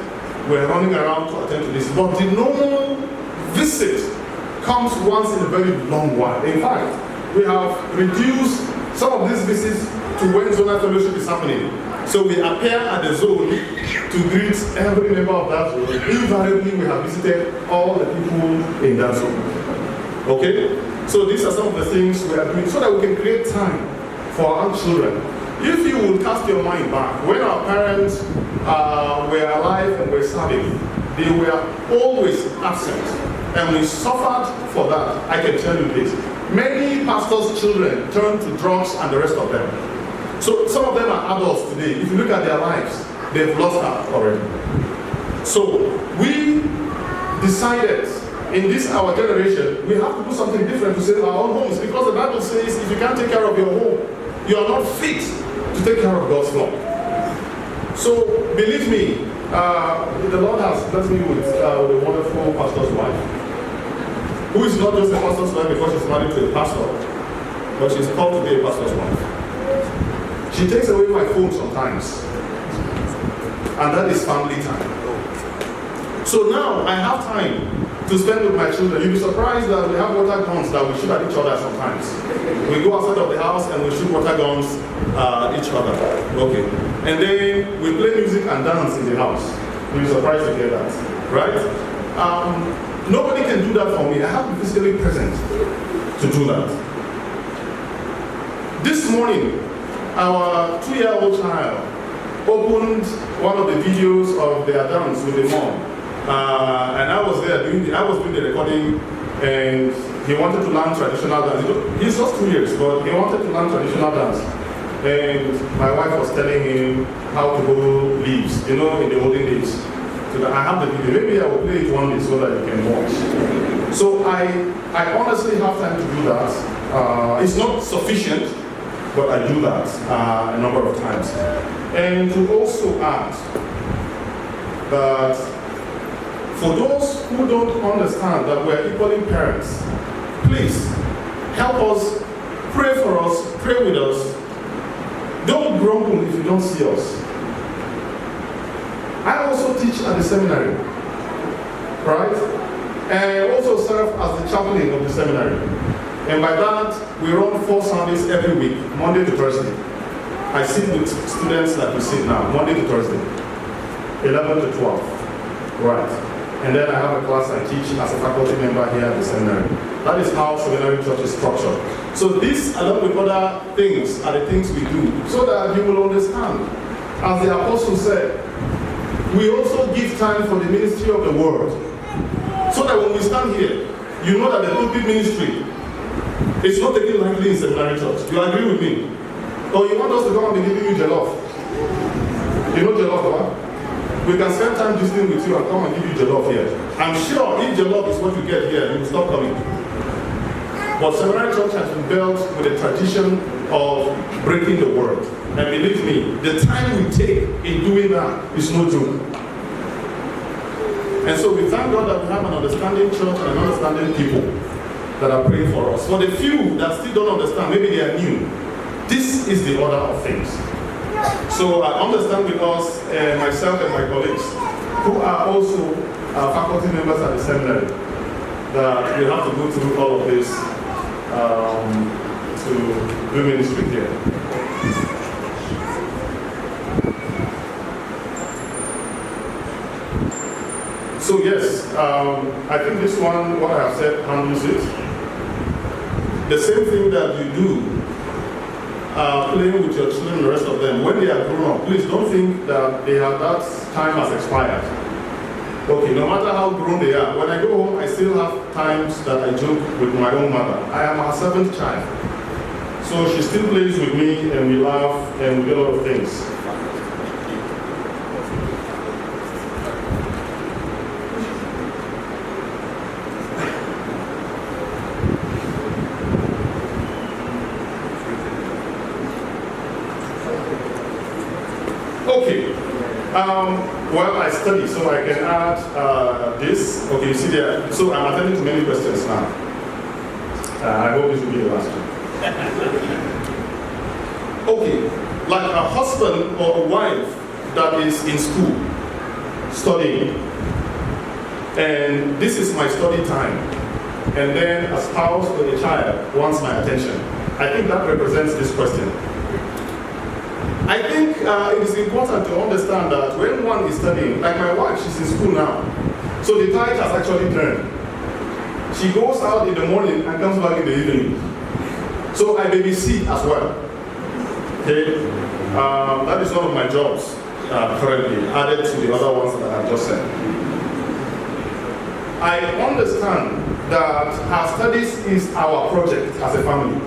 we're running around to attend to this. But the normal visit comes once in a very long while. In fact, we have reduced some of these visits to when zonal fellowship is happening. So we appear at the zone to greet every member of that zone. Invariably, we have visited all the people in that zone. Okay? So these are some of the things we are doing so that we can create time for our children. If you will cast your mind back, when our parents were alive and were serving, they were always absent. And we suffered for that. I can tell you this. Many pastors' children turn to drugs and the rest of them. So some of them are adults today. If you look at their lives, they've lost heart already. So we decided in this our generation, we have to do something different to save our own homes, because the Bible says if you can't take care of your home, you are not fit to take care of God's flock. So believe me, the Lord has blessed me with a wonderful pastor's wife, who is not just a pastor's wife because she's married to a pastor, but she's called to be a pastor's wife. She takes away my phone sometimes, and that is family time. So now I have time to spend with my children. You'll be surprised that we have water guns that we shoot at each other sometimes. We go outside of the house and we shoot water guns at each other. Okay. And then we play music and dance in the house. You'll be surprised to hear that. Right? Nobody can do that for me. I have to be physically present to do that. This morning, our 2-year-old child opened one of the videos of their dance with the mom. And I was there doing the recording, and he wanted to learn traditional dance. He's just 2 years, but he wanted to learn traditional dance. And my wife was telling him how to hold leaves, in the olden days. So I have the video. Maybe I will play it one day so that you can watch. So I honestly have time to do that. It's not sufficient, but I do that a number of times. And to also add that for those who don't understand that we're equally parents, please help us, pray for us, pray with us. Don't grumble if you don't see us. I also teach at the seminary, right? And also serve as the chaplain of the seminary. And by that, we run 4 Sundays every week, Monday to Thursday. I sit with students like we sit now, Monday to Thursday, 11 to 12, right? And then I have a class I teach as a faculty member here at the seminary. That is how seminary church is structured. So this, along with other things, are the things we do, so that you will understand. As the apostle said, we also give time for the ministry of the word. So that when we stand here, you know that the pulpit ministry is not taken lightly in seminary church. You agree with me? Or you want us to come and be giving you jollof? You know jollof, huh? We can spend time listening with you and come and give you jollof here. I'm sure if jollof is what you get here, you will stop coming. But Seminary Church has been built with a tradition of breaking the word. And believe me, the time we take in doing that is no joke. And so we thank God that we have an understanding church and an understanding people that are praying for us. For the few that still don't understand, maybe they are new, this is the order of things. So I understand because myself and my colleagues, who are also faculty members at the seminary, that we have to go through all of this to do ministry here. So yes, I think this one, what I have said, handles it. The same thing that you do, playing with your children and the rest of them, when they are grown up, please don't think that that time has expired. Okay, no matter how grown they are, when I go home, I still have times that I joke with my own mother. I am her 7th child. So she still plays with me and we laugh and we do a lot of things. Okay. Well, I study, so I can add this. Okay, you see there. So I'm attending to many questions now. I hope this will be the last one. Okay, like a husband or a wife that is in school studying, and this is my study time, and then a spouse or a child wants my attention. I think that represents this question. I think it is important to understand that when one is studying, like my wife, she's in school now, so the tide has actually turned. She goes out in the morning and comes back in the evening. So I babysit as well. Okay, that is one of my jobs currently, added to the other ones that I've just said. I understand that her studies is our project as a family.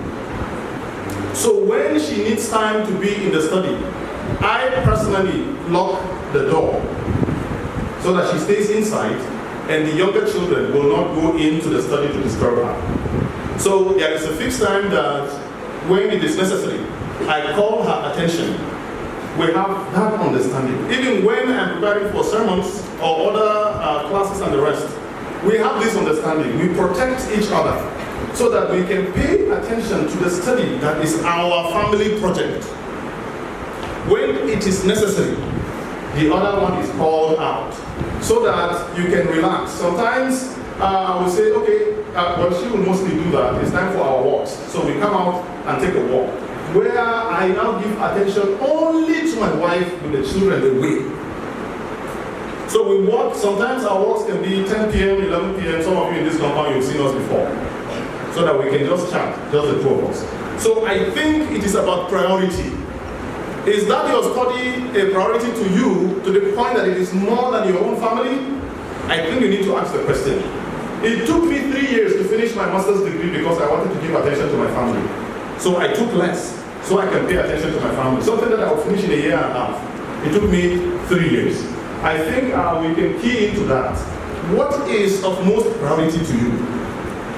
So when she needs time to be in the study, I personally lock the door so that she stays inside and the younger children will not go into the study to disturb her. So there is a fixed time that when it is necessary, I call her attention. We have that understanding. Even when I'm preparing for sermons or other classes and the rest, we have this understanding. We protect each other so that we can pay attention to the study that is our family project. When it is necessary, the other one is called out so that you can relax. Sometimes I will say, okay, well, she will mostly do that. It's time for our walks. So we come out and take a walk, where I now give attention only to my wife with the children away. So we walk, sometimes our walks can be 10 p.m., 11 p.m. Some of you in this compound, you've seen us before. So that we can just chat, just the two of us. So I think it is about priority. Is that your study a priority to you to the point that it is more than your own family? I think you need to ask the question. It took me 3 years to finish my master's degree because I wanted to give attention to my family. So I took less so I can pay attention to my family. Something that I will finish in a year and a half. It took me 3 years. I think we can key into that. What is of most priority to you?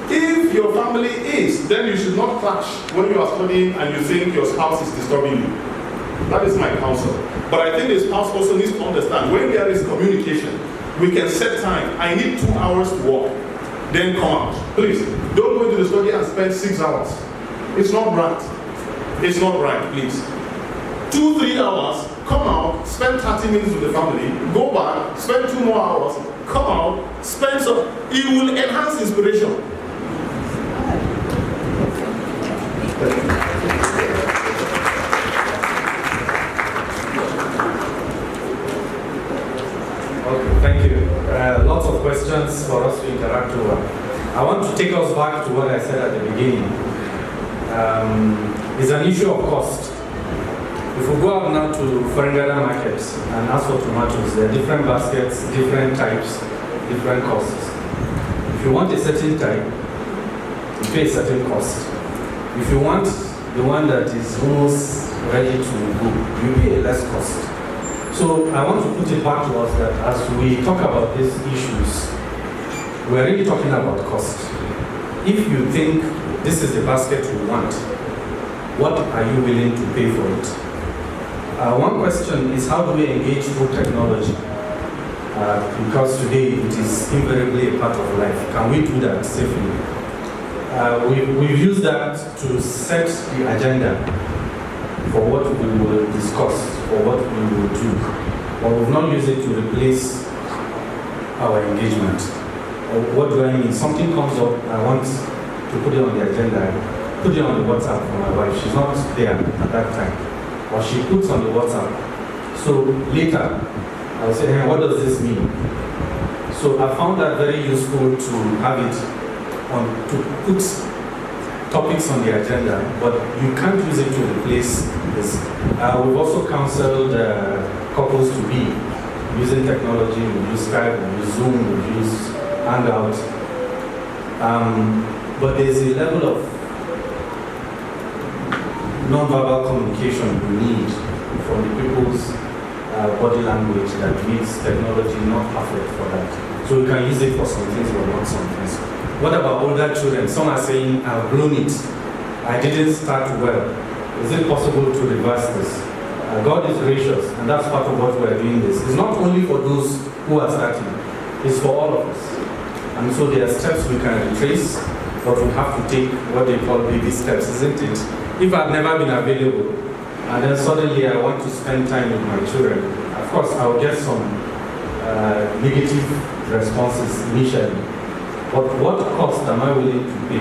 If your family is, then you should not clash when you are studying and you think your spouse is disturbing you. That is my counsel. But I think the spouse also needs to understand when there is communication, we can set time. I need 2 hours to walk, then come out. Please, don't go into the study and spend 6 hours. It's not right. It's not right, please. 2-3 hours, come out, spend 30 minutes with the family, go back, spend 2 more hours, come out, spend some. It will enhance inspiration. Okay, thank you. Lots of questions for us to interact over. I want to take us back to what I said at the beginning. It's an issue of cost. If we go out now to Ferengada markets and ask for tomatoes, there are different baskets, different types, different costs. If you want a certain type, you pay a certain cost. If you want the one that is almost ready to go, you pay a less cost. So I want to put it back to us that as we talk about these issues, we're really talking about cost. If you think this is the basket you want, what are you willing to pay for it? One question is, how do we engage through technology? Because today it is invariably a part of life. Can we do that safely? We've used that to set the agenda for what we will discuss or what we will do. But we've not used it to replace our engagement. Or what do I mean? Something comes up, I want to put it on the agenda, put it on the WhatsApp for my wife. She's not there at that time. Or she puts on the WhatsApp. So later, I'll say, hey, what does this mean? So I found that very useful to have it on, to put topics on the agenda, but you can't use it to replace this. We've also counseled couples to be using technology. We use Skype, we use Zoom, we use Hangout. But there's a level of non-verbal communication we need from the people's body language that makes technology not perfect for that. So we can use it for some things, but not some things. What about older children? Some are saying, I've blown it. I didn't start well. Is it possible to reverse this? God is gracious, and that's part of what we're doing this. It's not only for those who are starting, it's for all of us. And so there are steps we can retrace, but we have to take what they call baby steps, isn't it? If I've never been available, and then suddenly I want to spend time with my children, of course I'll get some negative responses initially. But what cost am I willing to pay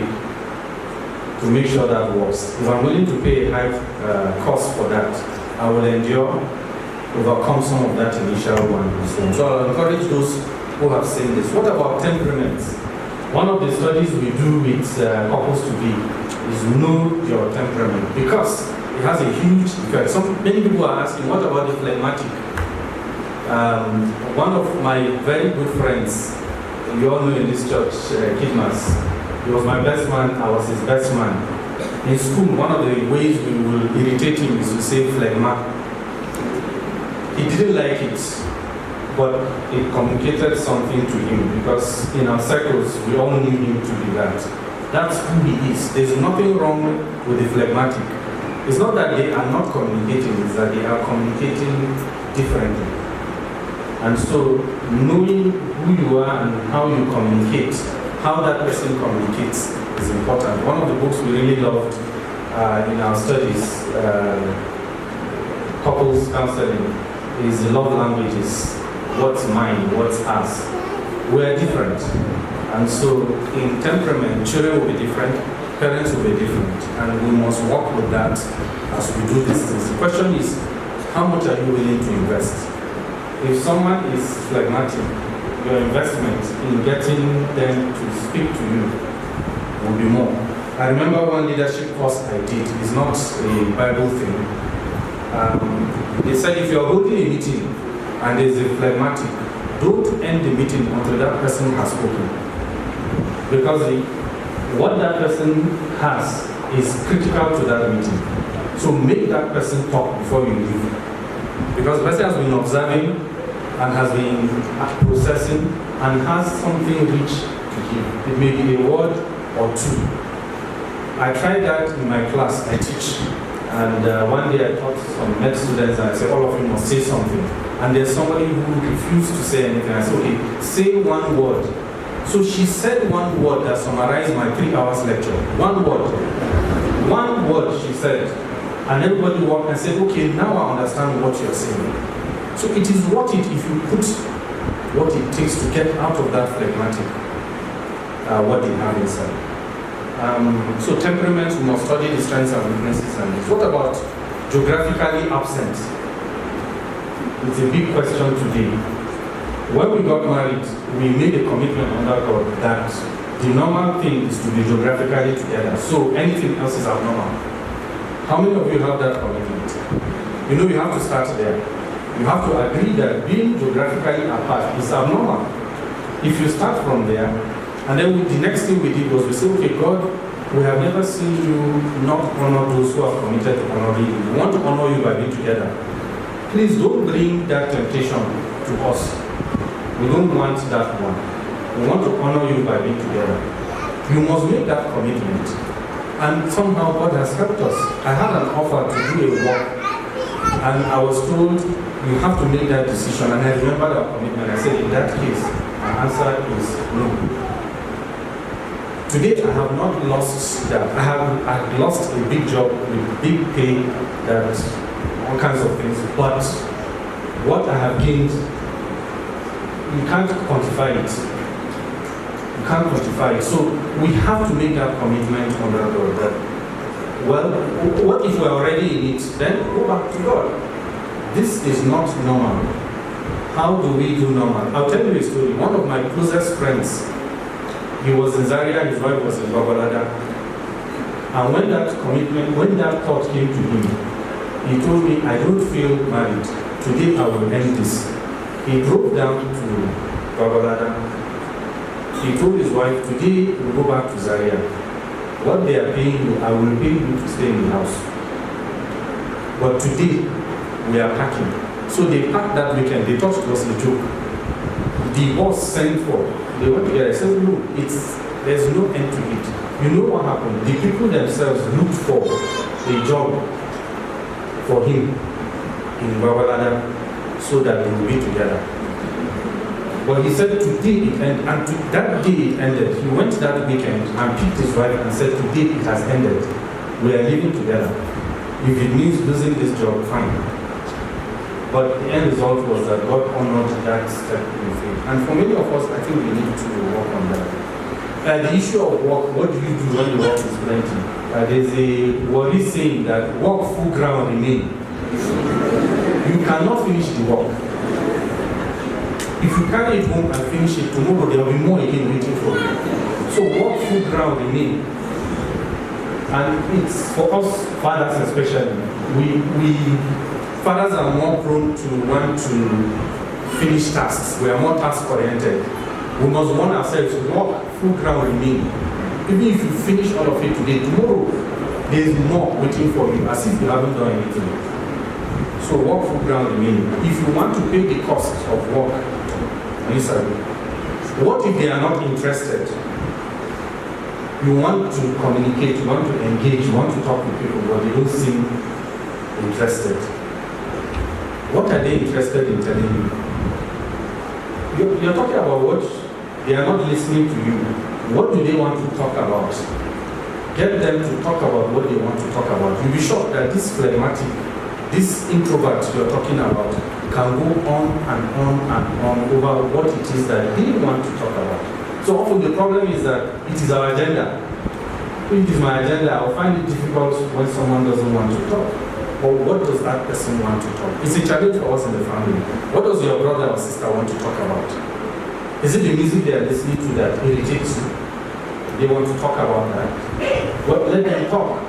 to make sure that works? If I'm willing to pay a high cost for that, I will endure, overcome some of that initial one. So I'll encourage those who have seen this. What about temperaments? One of the studies we do with couples to be is know your temperament, because it has a huge effect. Many people are asking, what about the phlegmatic? One of my very good friends, you all know in this church, Kidmas, he was my best man, I was his best man. In school, one of the ways we will irritate him is to say phlegma. He didn't like it, but it communicated something to him, because in our circles, we all knew him to be that. That's who he is. There's nothing wrong with the phlegmatic. It's not that they are not communicating, it's that they are communicating differently. And so, knowing who you are and how you communicate, how that person communicates is important. One of the books we really loved in our studies, couples counseling, is Love Languages. What's mine, what's us. We're different. And so, in temperament, children will be different, parents will be different, and we must work with that as we do these things. The question is, how much are you willing to invest? If someone is phlegmatic, your investment in getting them to speak to you will be more. I remember one leadership course I did. It's not a Bible thing. They said if you're holding a meeting and there's a phlegmatic, don't end the meeting until that person has spoken. Because what that person has is critical to that meeting. So make that person talk before you leave. Because the person has been observing and has been processing and has something rich to give. It may be a word or two. I tried that in my class, I teach. And one day I taught some med students and I said, all of you must say something. And there's somebody who refused to say anything. I said, okay, say one word. So she said one word that summarized my 3 hours lecture. One word. One word, she said. And everybody walked and said, okay, now I understand what you're saying. So it is worth it if you put what it takes to get out of that phlegmatic, what they have inside. So temperaments, we must study the strengths and weaknesses. And what about geographically absent? It's a big question today. When we got married, we made a commitment under God that the normal thing is to be geographically together. So anything else is abnormal. How many of you have that commitment? You know you have to start there. You have to agree that being geographically apart is abnormal. If you start from there, and then the next thing we did was we said, okay, God, we have never seen you not honor those who are committed to honoring you. We want to honor you by being together. please don't bring that temptation to us. We don't want that one. We want to honor you by being together. You must make that commitment. And somehow God has helped us. I had an offer to do a work, and I was told you have to make that decision. And I remember that commitment. I said, in that case, my answer is no. Today, I have not lost that. I have lost a big job with big pay, that all kinds of things. But what I have gained, you can't quantify it. You can't quantify it. So we have to make that commitment on that road. That, well, what if we're already in it? Then go back to God. This is not normal. How do we do normal? I'll tell you a story. One of my closest friends, he was in Zaria, his wife was in Babalada. And when that thought came to him, he told me, I don't feel married. Today I will end this. He drove down to Babalada. He told his wife, today we'll go back to Zaria. What they are paying you, I will pay you to stay in the house. But today, we are packing. So they packed that weekend. They thought it was a joke. The boss sent for, they went together. I said, no, there's no end to it. You know what happened? The people themselves looked for a job for him in Babalada so that they will be together. But he said today it ended, and that day it ended. He went that weekend and picked his wife and said, today it has ended. We are living together. If it means losing this job, fine. But the end result was that God honored that step in faith. And for many of us, I think we need to work on that. The issue of work, what do you do when the work is plenty? There's a worry saying that work full ground remain. You cannot finish the work. If you carry it home and finish it, tomorrow there will be more again waiting for you. So work full ground remain. And it's for us fathers especially. Fathers are more prone to want to finish tasks. We are more task oriented. We must warn ourselves to work full ground remain. Even if you finish all of it today, tomorrow there is more waiting for you, as if you haven't done anything. So work full ground remain. If you want to pay the cost of work, listen, what if they are not interested? You want to communicate, you want to engage, you want to talk with people, but they don't seem interested. What are they interested in telling you? You're talking about what? They are not listening to you. What do they want to talk about? Get them to talk about what they want to talk about. You'll be shocked that this phlegmatic, this introvert you're talking about can go on and on and on over what it is that they want to talk about. So often the problem is that it is our agenda. If it is my agenda, I'll find it difficult when someone doesn't want to talk. Or what does that person want to talk? It's a challenge for us in the family. What does your brother or sister want to talk about? Is it the music they are listening to that irritates you? They want to talk about that. Well, let them talk.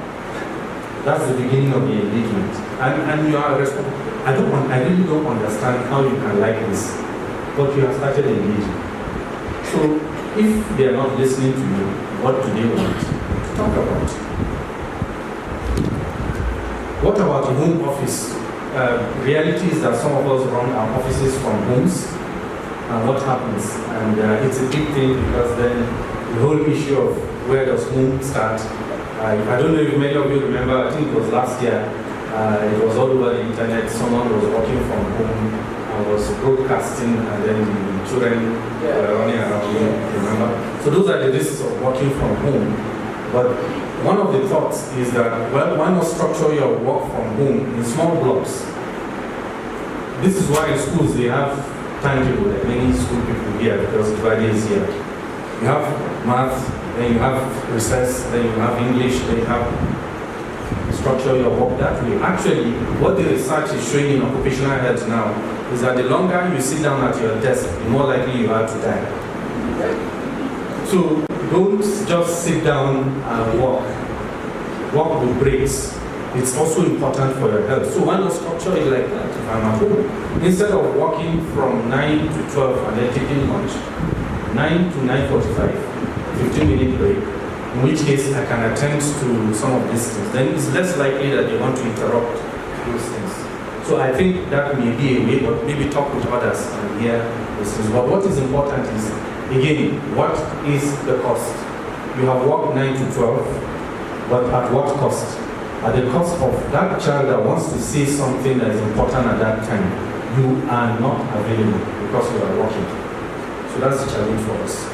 That's the beginning of the engagement. And you are responsible. I really don't understand how you can like this, but you have started engaging. So if they are not listening to you, what do they want to talk about? What about the home office? Reality is that some of us run our offices from homes, and what happens? And it's a big thing because then the whole issue of where does home start? I don't know if many of you remember, I think it was last year, it was all over the internet, someone was working from home and was broadcasting, and then the children were running around, remember? So those are the risks of working from home. But one of the thoughts is that, well, why not structure your work from home in small blocks? This is why in schools they have timetable, like many school people here, because Friday is here. You have math, then you have recess, then you have English, then you have structure your work that way. Actually, what the research is showing in occupational health now is that the longer you sit down at your desk, the more likely you are to die. So don't just sit down and work. Work with breaks. It's also important for your health. So why not structure it like that if I'm at home? Instead of working from 9 to 12 and then taking lunch, 9 to 9:45, 15-minute break, in which case I can attend to some of these things. Then it's less likely that they want to interrupt those things. So I think that may be a way, but maybe talk with others and hear this. But what is important is, again, what is the cost? You have worked 9 to 12, but at what cost? At the cost of that child that wants to say something that is important at that time, you are not available because you are working. So that's the challenge for us.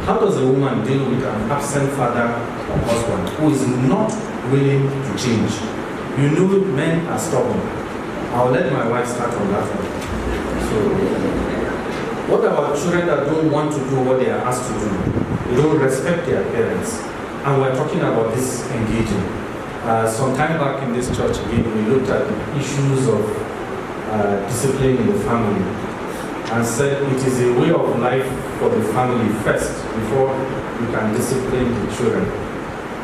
How does a woman deal with an absent father or husband who is not willing to change? You know men are stubborn. I'll let my wife start on that one. So, what about children that don't want to do what they are asked to do? They don't respect their parents. And we're talking about this engaging. Some time back in this church, again, we looked at the issues of discipline in the family and said it is a way of life for the family first before you can discipline the children.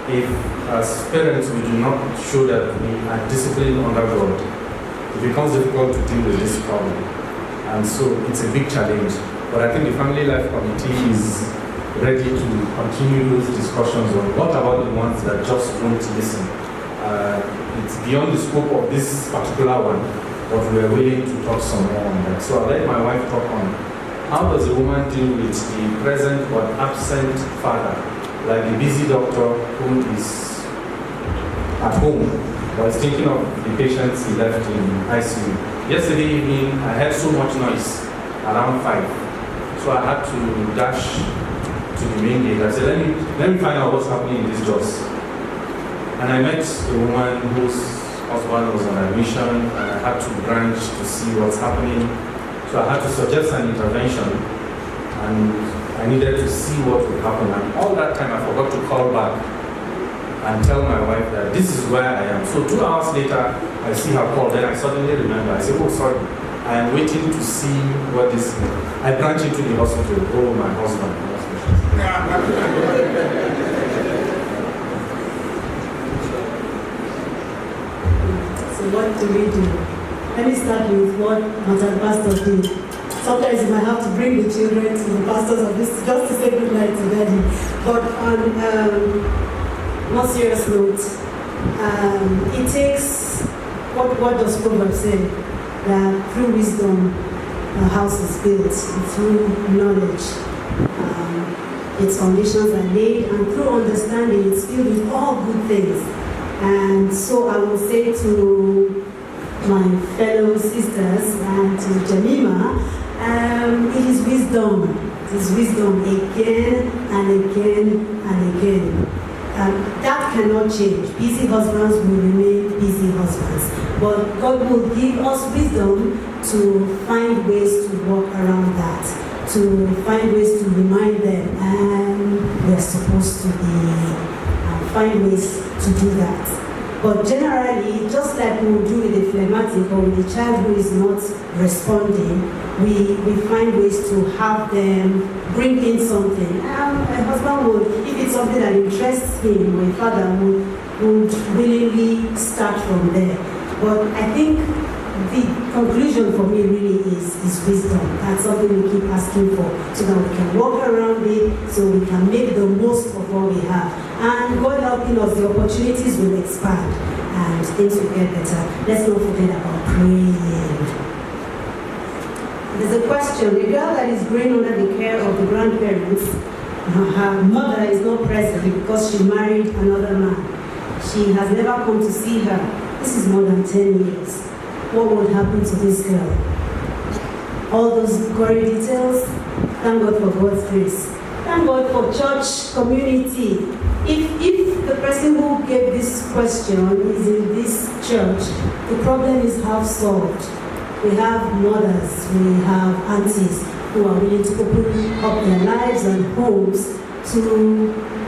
If as parents we do not show that we are disciplined under God, it becomes difficult to deal with this problem. And so it's a big challenge. But I think the Family Life Committee is ready to continue those discussions on what about the ones that just won't listen. It's beyond the scope of this particular one, but we're willing to talk some more on that. So I'll let my wife talk on how does a woman deal with the present but absent father, like the busy doctor who is at home but is thinking of the patients he left in ICU. Yesterday evening, I heard so much noise around 5, so I had to dash to the main gate. I said, let me find out what's happening in this JOS. And I met a woman whose husband was on admission, and I had to branch to see what's happening. So I had to suggest an intervention, and I needed to see what would happen. And all that time I forgot to call back and tell my wife that this is where I am. So 2 hours later, I see her call. Then I suddenly remember. I said, oh, sorry. I am waiting to see what this is. I branch into the hospital. Oh, my husband. So what do we do? Let me start with what Madam Pastor did. Sometimes you might have to bring the children to the pastor's office just to say good night to daddy. But on more serious note, it takes, what does Proverbs say? That through wisdom a house is built, through knowledge its foundations are laid, and through understanding it's filled with all good things. And so I will say to my fellow sisters and to Jemima, it is wisdom. It is wisdom again and again and again. That cannot change. Busy husbands will remain busy husbands. But God will give us wisdom to find ways to work around that, to find ways to remind them, and we're supposed to find ways to do that. But generally, just like we would do with a phlegmatic or with a child who is not responding, we find ways to have them bring in something. A husband would, if it's something that interests him, my father would willingly start from there. But I think the conclusion for me really is wisdom. That's something we keep asking for, so that we can walk around it, so we can make the most of what we have. And God helping us, the opportunities will expand and things will get better. Let's not forget about praying. There's a question. The girl that is growing under the care of the grandparents, her mother is not present because she married another man. She has never come to see her. This is more than 10 years. What would happen to this girl? All those gory details, thank God for God's grace. Thank God for church community. If the person who gave this question is in this church, the problem is half solved. We have mothers, we have aunties who are willing to open up their lives and homes to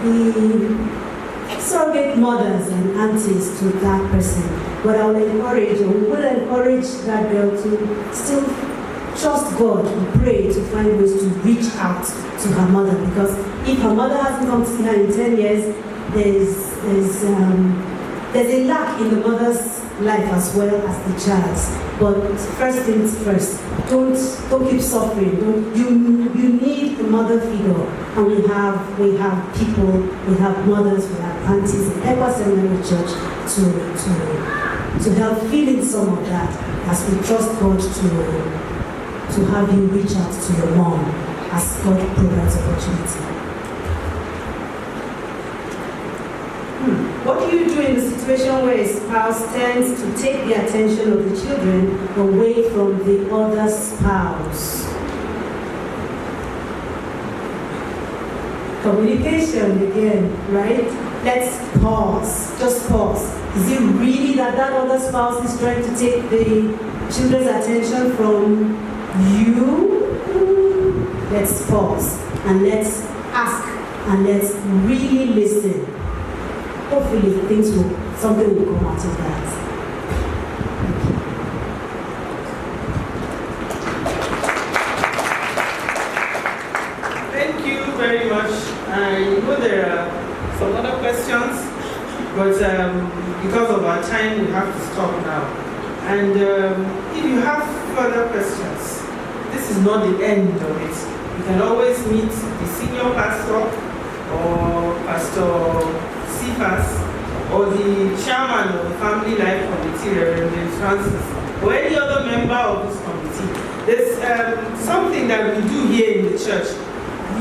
be surrogate mothers and aunties to that person. But I will encourage, or we will encourage that girl to still trust God and pray to find ways to reach out to her mother. Because if her mother hasn't come to see her in 10 years, there's a lack in the mother's life as well as the child's. But first things first, don't keep suffering. You need a mother figure, and we have people, we have mothers, we have aunties in Equa Seminary Church to help fill in some of that as we trust God to have you reach out to your mom as God provides opportunity. What do you do in the situation where a spouse tends to take the attention of the children away from the other spouse? Communication again, right? Let's pause, just pause. Is it really that other spouse is trying to take the children's attention from you? Let's pause and let's ask and let's really listen. Hopefully something will come out of that. Thank you very much. I know there are some other questions, but because of our time, we have to stop now. And if you have further questions, this is not the end of it. You can always meet the senior pastor or Pastor Cephas or the chairman of the Family Life Committee, Reverend Francis, or any other member of this committee. There's something that we do here in the church.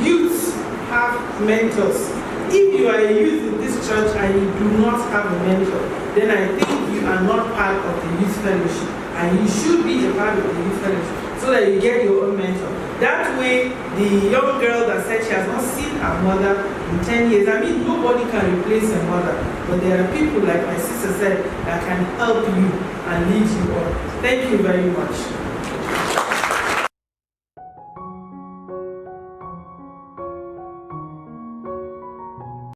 Youth have mentors. If you are a youth in this church and you do not have a mentor, then I think you are not part of the youth fellowship, and you should be a part of the youth fellowship so that you get your own mentor. That way, the young girl that said she has not seen her mother in 10 years, I mean, nobody can replace a mother, but there are people, like my sister said, that can help you and lead you on. Thank you very much.